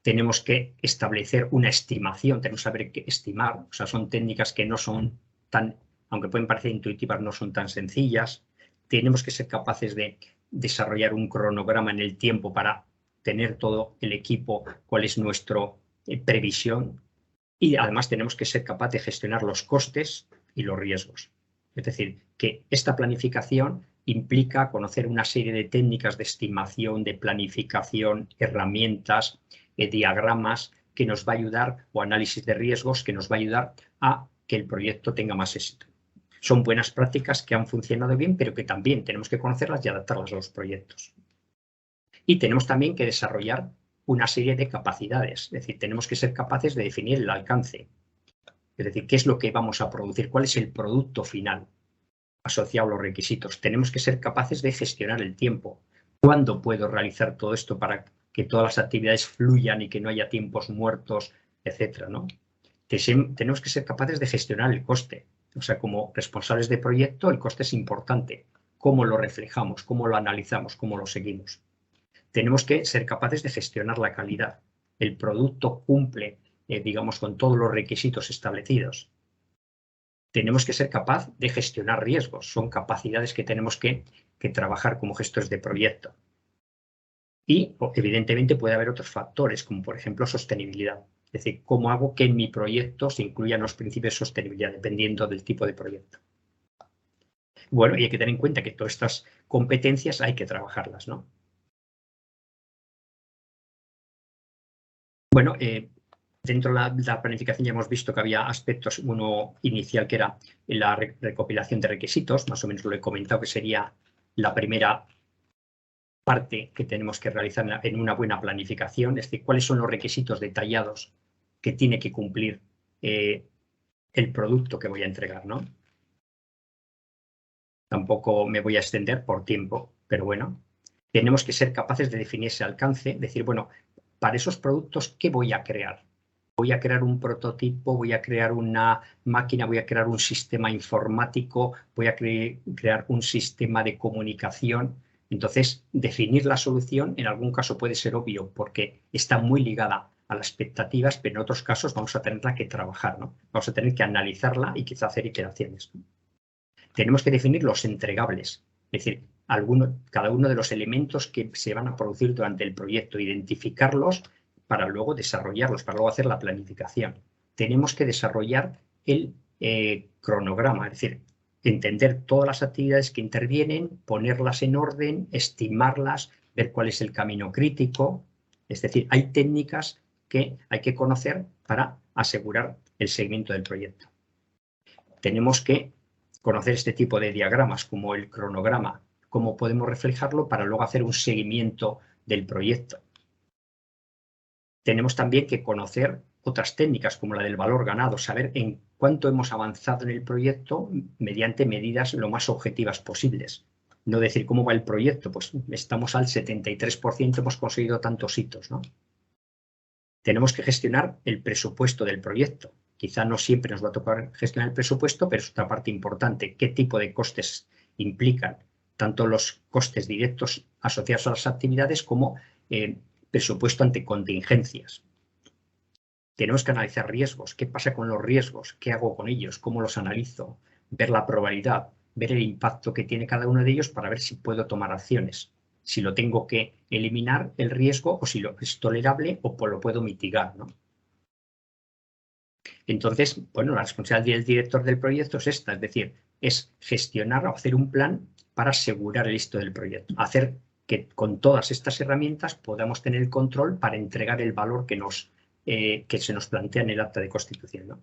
Tenemos que establecer una estimación, tenemos que saber qué estimar. O sea, son técnicas que no son tan, aunque pueden parecer intuitivas, no son tan sencillas. Tenemos que ser capaces de desarrollar un cronograma en el tiempo para tener todo el equipo, cuál es nuestra previsión. Y además tenemos que ser capaces de gestionar los costes y los riesgos. Es decir, que esta planificación implica conocer una serie de técnicas de estimación, de planificación, herramientas, diagramas, que nos va a ayudar, o análisis de riesgos que nos va a ayudar a que el proyecto tenga más éxito. Son buenas prácticas que han funcionado bien, pero que también tenemos que conocerlas y adaptarlas a los proyectos. Y tenemos también que desarrollar una serie de capacidades, es decir, tenemos que ser capaces de definir el alcance, es decir, qué es lo que vamos a producir, cuál es el producto final asociado a los requisitos. Tenemos que ser capaces de gestionar el tiempo. ¿Cuándo puedo realizar todo esto para que todas las actividades fluyan y que no haya tiempos muertos, etcétera, ¿no? Tenemos que ser capaces de gestionar el coste. O sea, como responsables de proyecto, el coste es importante. ¿Cómo lo reflejamos? ¿Cómo lo analizamos? ¿Cómo lo seguimos? Tenemos que ser capaces de gestionar la calidad. El producto cumple, digamos, con todos los requisitos establecidos. Tenemos que ser capaz de gestionar riesgos. Son capacidades que tenemos que trabajar como gestores de proyecto. Y, evidentemente, puede haber otros factores, como por ejemplo sostenibilidad. Es decir, cómo hago que en mi proyecto se incluyan los principios de sostenibilidad, dependiendo del tipo de proyecto. Bueno, y hay que tener en cuenta que todas estas competencias hay que trabajarlas, ¿no? Bueno, dentro de la planificación ya hemos visto que había aspectos, uno inicial que era la recopilación de requisitos, más o menos lo he comentado que sería la primera parte que tenemos que realizar en una buena planificación, es decir, cuáles son los requisitos detallados que tiene que cumplir el producto que voy a entregar, ¿no? Tampoco me voy a extender por tiempo, pero bueno, tenemos que ser capaces de definir ese alcance, decir, bueno, para esos productos, ¿qué voy a crear? Voy a crear un prototipo, voy a crear una máquina, voy a crear un sistema informático, voy a crear un sistema de comunicación. Entonces, definir la solución en algún caso puede ser obvio porque está muy ligada a las expectativas, pero en otros casos vamos a tenerla que trabajar, ¿no? Vamos a tener que analizarla y quizá hacer iteraciones, ¿no? Tenemos que definir los entregables, es decir, cada uno de los elementos que se van a producir durante el proyecto, identificarlos para luego desarrollarlos, para luego hacer la planificación. Tenemos que desarrollar el cronograma, es decir, entender todas las actividades que intervienen, ponerlas en orden, estimarlas, ver cuál es el camino crítico. Es decir, hay técnicas que hay que conocer para asegurar el seguimiento del proyecto. Tenemos que conocer este tipo de diagramas como el cronograma, cómo podemos reflejarlo para luego hacer un seguimiento del proyecto. Tenemos también que conocer otras técnicas como la del valor ganado, saber en cuánto hemos avanzado en el proyecto mediante medidas lo más objetivas posibles. No decir cómo va el proyecto, pues estamos al 73%, hemos conseguido tantos hitos, ¿no? Tenemos que gestionar el presupuesto del proyecto. Quizá no siempre nos va a tocar gestionar el presupuesto, pero es otra parte importante. ¿Qué tipo de costes implican? Tanto los costes directos asociados a las actividades como presupuesto ante contingencias. Tenemos que analizar riesgos. ¿Qué pasa con los riesgos? ¿Qué hago con ellos? ¿Cómo los analizo? Ver la probabilidad, ver el impacto que tiene cada uno de ellos para ver si puedo tomar acciones. Si lo tengo que eliminar el riesgo o si es tolerable o lo puedo mitigar, ¿no? Entonces, bueno, la responsabilidad del director del proyecto es esta, es decir, es gestionar o hacer un plan para asegurar el éxito del proyecto, hacer que con todas estas herramientas podamos tener el control para entregar el valor que se nos plantea en el acta de constitución, ¿no?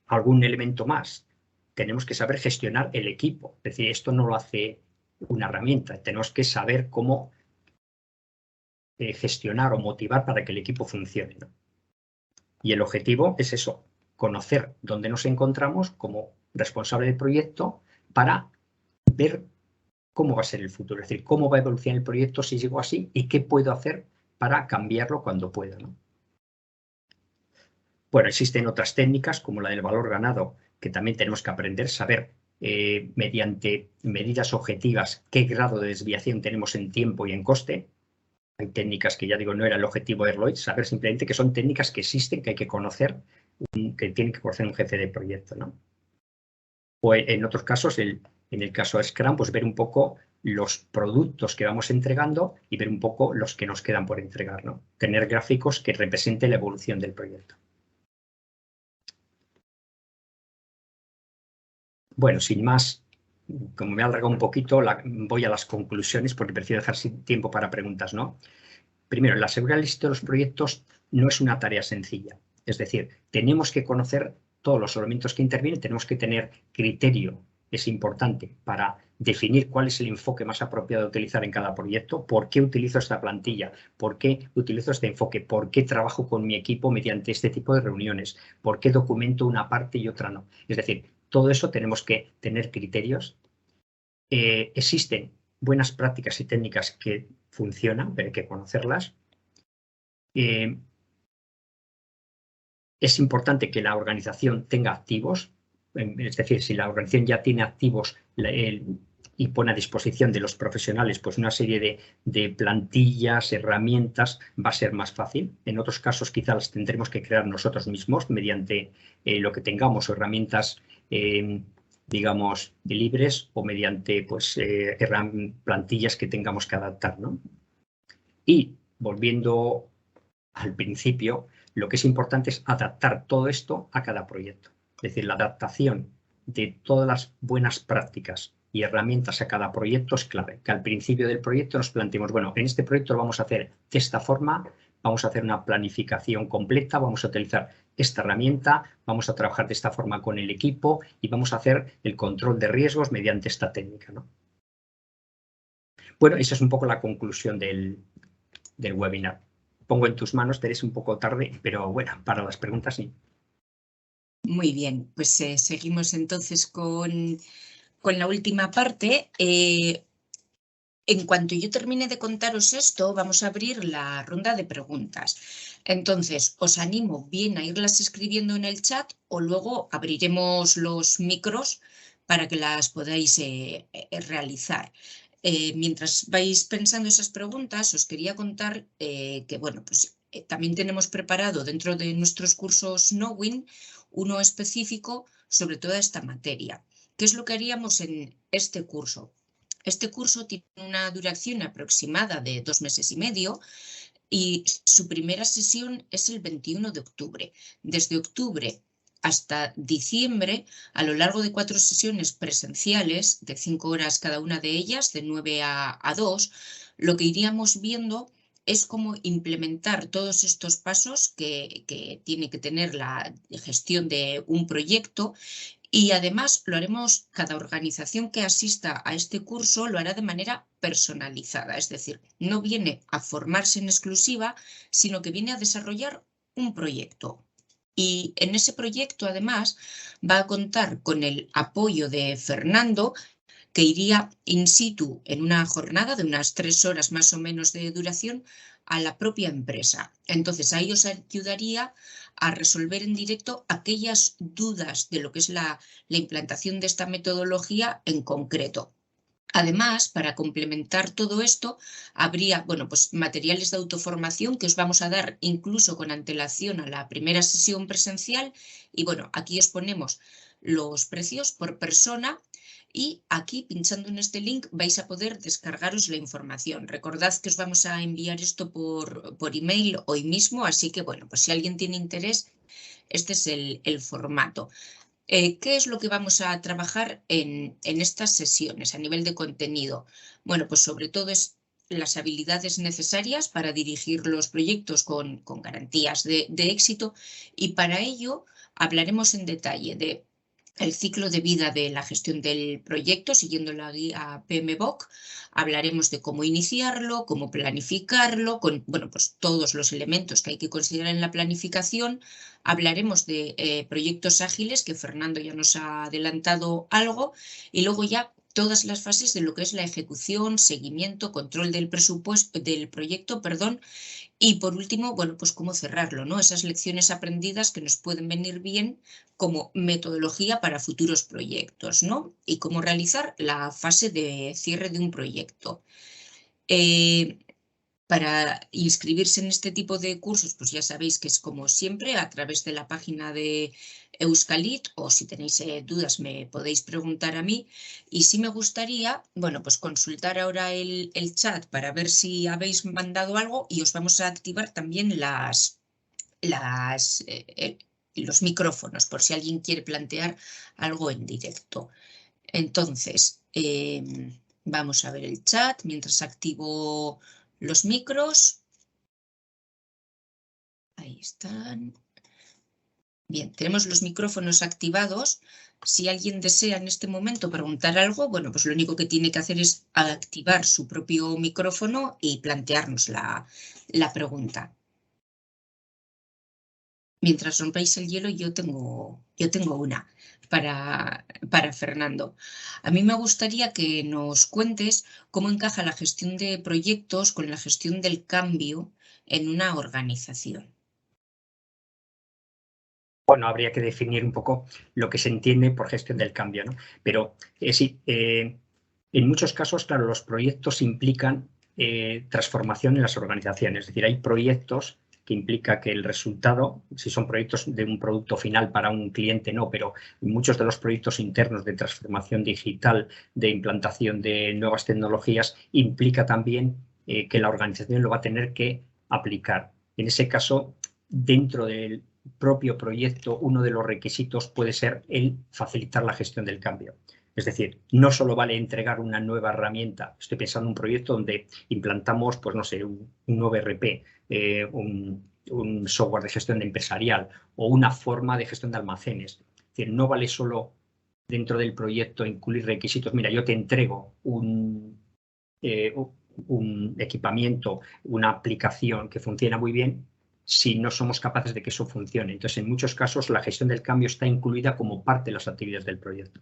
Algún elemento más, tenemos que saber gestionar el equipo, es decir, esto no lo hace una herramienta, tenemos que saber cómo gestionar o motivar para que el equipo funcione, ¿no? Y el objetivo es eso, conocer dónde nos encontramos como responsable del proyecto para ver cómo va a ser el futuro, es decir, cómo va a evolucionar el proyecto si sigo así y qué puedo hacer para cambiarlo cuando pueda, ¿no? Bueno, existen otras técnicas como la del valor ganado, que también tenemos que aprender, saber mediante medidas objetivas qué grado de desviación tenemos en tiempo y en coste. Hay técnicas que ya digo no era el objetivo de Erloy, saber simplemente que son técnicas que existen, que hay que conocer, que tiene que conocer un jefe de proyecto, ¿no? O en otros casos, en el caso de Scrum, pues ver un poco los productos que vamos entregando y ver un poco los que nos quedan por entregar, ¿no? Tener gráficos que representen la evolución del proyecto. Bueno, sin más, como me he alargado un poquito, voy a las conclusiones porque prefiero dejar tiempo para preguntas, ¿no? primero, la asegurar el éxito de los proyectos no es una tarea sencilla. Es decir, tenemos que conocer todos los elementos que intervienen, tenemos que tener criterio, es importante, para definir cuál es el enfoque más apropiado de utilizar en cada proyecto, por qué utilizo esta plantilla, por qué utilizo este enfoque, por qué trabajo con mi equipo mediante este tipo de reuniones, por qué documento una parte y otra no. Es decir, todo eso tenemos que tener criterios. Existen buenas prácticas y técnicas que funcionan, pero hay que conocerlas. Es importante que la organización tenga activos, es decir, si la organización ya tiene activos y pone a disposición de los profesionales pues una serie de plantillas, herramientas, va a ser más fácil. En otros casos quizás las tendremos que crear nosotros mismos mediante lo que tengamos, o herramientas digamos, libres, o mediante pues, plantillas que tengamos que adaptar, ¿no? Y volviendo al principio, lo que es importante es adaptar todo esto a cada proyecto. Es decir, la adaptación de todas las buenas prácticas y herramientas a cada proyecto es clave. Que al principio del proyecto nos planteemos, bueno, en este proyecto lo vamos a hacer de esta forma, vamos a hacer una planificación completa, vamos a utilizar esta herramienta, vamos a trabajar de esta forma con el equipo y vamos a hacer el control de riesgos mediante esta técnica, ¿no? Bueno, esa es un poco la conclusión del webinar. Pongo en tus manos, Teresa, un poco tarde, pero bueno, para las preguntas sí. Muy bien, pues seguimos entonces con la última parte. En cuanto yo termine de contaros esto, vamos a abrir la ronda de preguntas. Entonces, os animo bien a irlas escribiendo en el chat o luego abriremos los micros para que las podáis realizar. Mientras vais pensando esas preguntas, os quería contar que, bueno, pues también tenemos preparado dentro de nuestros cursos Knowing uno específico sobre toda esta materia. ¿Qué es lo que haríamos en este curso? Este curso tiene una duración aproximada de 2 meses y medio y su primera sesión es el 21 de octubre. Desde octubre hasta diciembre, a lo largo de 4 sesiones presenciales, de 5 horas cada una de ellas, de 9 a 2, lo que iríamos viendo es cómo implementar todos estos pasos que tiene que tener la gestión de un proyecto. Y además lo haremos, cada organización que asista a este curso lo hará de manera personalizada, es decir, no viene a formarse en exclusiva, sino que viene a desarrollar un proyecto. Y en ese proyecto, además, va a contar con el apoyo de Fernando, que iría in situ en una jornada de unas 3 horas más o menos de duración a la propia empresa. Entonces, ahí os ayudaría a resolver en directo aquellas dudas de lo que es la implantación de esta metodología en concreto. Además, para complementar todo esto, habría, bueno, pues materiales de autoformación que os vamos a dar incluso con antelación a la primera sesión presencial. Y bueno, aquí os ponemos los precios por persona. Y aquí, pinchando en este link, vais a poder descargaros la información. Recordad que os vamos a enviar esto por email hoy mismo, así que, bueno, pues si alguien tiene interés, este es el formato. ¿Qué es lo que vamos a trabajar en estas sesiones a nivel de contenido? Bueno, pues sobre todo es las habilidades necesarias para dirigir los proyectos con garantías de éxito, y para ello hablaremos en detalle de el ciclo de vida de la gestión del proyecto, siguiendo la guía PMBOK. Hablaremos de cómo iniciarlo, cómo planificarlo, con bueno, pues todos los elementos que hay que considerar en la planificación. Hablaremos de proyectos ágiles, que Fernando ya nos ha adelantado algo, y luego ya todas las fases de lo que es la ejecución, seguimiento, control del presupuesto, del proyecto, perdón. Y por último, bueno, pues cómo cerrarlo, ¿no? Esas lecciones aprendidas que nos pueden venir bien como metodología para futuros proyectos, ¿no? Y cómo realizar la fase de cierre de un proyecto. Para inscribirse en este tipo de cursos, pues ya sabéis que es como siempre a través de la página de Euskalit, o si tenéis dudas me podéis preguntar a mí. Y sí me gustaría, bueno, pues consultar ahora el chat para ver si habéis mandado algo, y os vamos a activar también los micrófonos por si alguien quiere plantear algo en directo. Entonces, vamos a ver el chat mientras activo los micros. están. Bien, tenemos los micrófonos activados. Si alguien desea en este momento preguntar algo, bueno, pues lo único que tiene que hacer es activar su propio micrófono y plantearnos la pregunta. Mientras rompéis el hielo, yo tengo una para Fernando. A mí me gustaría que nos cuentes cómo encaja la gestión de proyectos con la gestión del cambio en una organización. Bueno, habría que definir un poco lo que se entiende por gestión del cambio, ¿no? Pero sí, en muchos casos, claro, los proyectos implican transformación en las organizaciones. Es decir, hay proyectos que implica que el resultado, si son proyectos de un producto final para un cliente, no, pero muchos de los proyectos internos de transformación digital, de implantación de nuevas tecnologías, implica también que la organización lo va a tener que aplicar. En ese caso, dentro del propio proyecto, uno de los requisitos puede ser el facilitar la gestión del cambio. Es decir, no solo vale entregar una nueva herramienta. Estoy pensando en un proyecto donde implantamos, pues no sé, un nuevo ERP, un software de gestión empresarial o una forma de gestión de almacenes. Es decir, no vale solo dentro del proyecto incluir requisitos. Mira, yo te entrego un equipamiento, una aplicación que funciona muy bien, si no somos capaces de que eso funcione. Entonces, en muchos casos, la gestión del cambio está incluida como parte de las actividades del proyecto.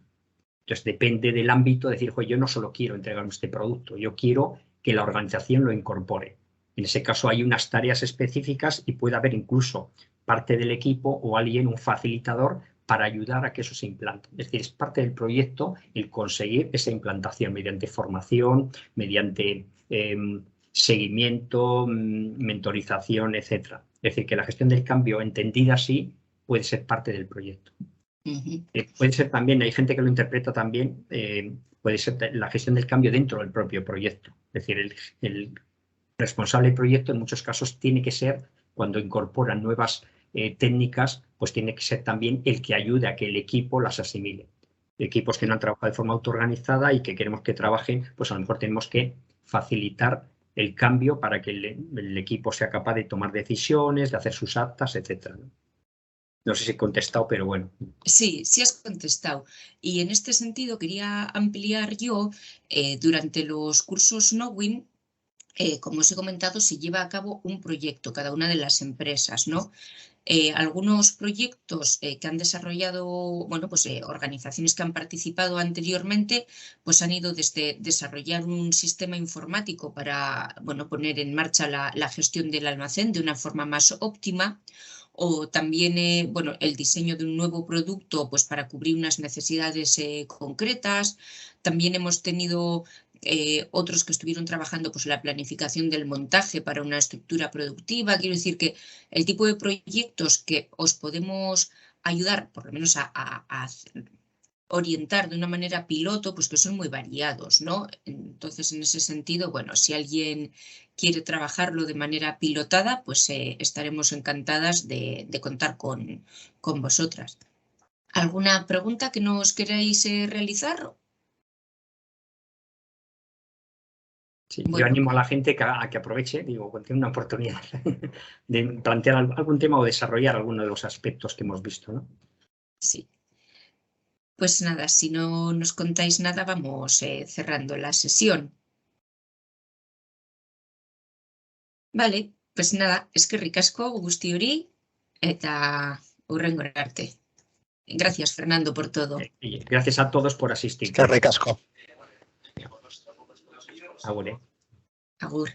Entonces, depende del ámbito, decir, yo no solo quiero entregar este producto, yo quiero que la organización lo incorpore. En ese caso, hay unas tareas específicas y puede haber incluso parte del equipo o alguien, un facilitador, para ayudar a que eso se implante. Es decir, es parte del proyecto el conseguir esa implantación mediante formación, mediante seguimiento, mentorización, etc. Es decir, que la gestión del cambio, entendida así, puede ser parte del proyecto. Puede ser también, hay gente que lo interpreta también, puede ser la gestión del cambio dentro del propio proyecto. Es decir, el responsable del proyecto en muchos casos tiene que ser, cuando incorporan nuevas técnicas, pues tiene que ser también el que ayude a que el equipo las asimile. Equipos que no han trabajado de forma autoorganizada y que queremos que trabajen, pues a lo mejor tenemos que facilitar el cambio para que el equipo sea capaz de tomar decisiones, de hacer sus actas, etc. No sé si he contestado, pero bueno. Sí, sí has contestado. Y en este sentido quería ampliar yo, durante los cursos Knowin, como os he comentado, se lleva a cabo un proyecto, cada una de las empresas, ¿no? Algunos proyectos que han desarrollado, bueno, pues organizaciones que han participado anteriormente, pues han ido desde desarrollar un sistema informático para, bueno, poner en marcha la gestión del almacén de una forma más óptima, o también, bueno, el diseño de un nuevo producto, pues para cubrir unas necesidades concretas. También hemos tenido otros que estuvieron trabajando pues la planificación del montaje para una estructura productiva. Quiero decir que el tipo de proyectos que os podemos ayudar, por lo menos a orientar de una manera piloto, pues que son muy variados, ¿no? Entonces, en ese sentido, bueno, si alguien quiere trabajarlo de manera pilotada, pues estaremos encantadas de contar con vosotras. ¿Alguna pregunta que nos queráis realizar? Sí, Bueno, yo animo a la gente a que aproveche, digo, cuando tiene una oportunidad de plantear algún tema o desarrollar alguno de los aspectos que hemos visto, ¿no? sí. Pues nada, si no nos contáis nada, vamos cerrando la sesión. Vale, pues nada, eskerrik asko guzti hori eta hurrengora arte. Gracias, Fernando, por todo. Y gracias a todos por asistir. Eskerrik asko. Agur. Agur.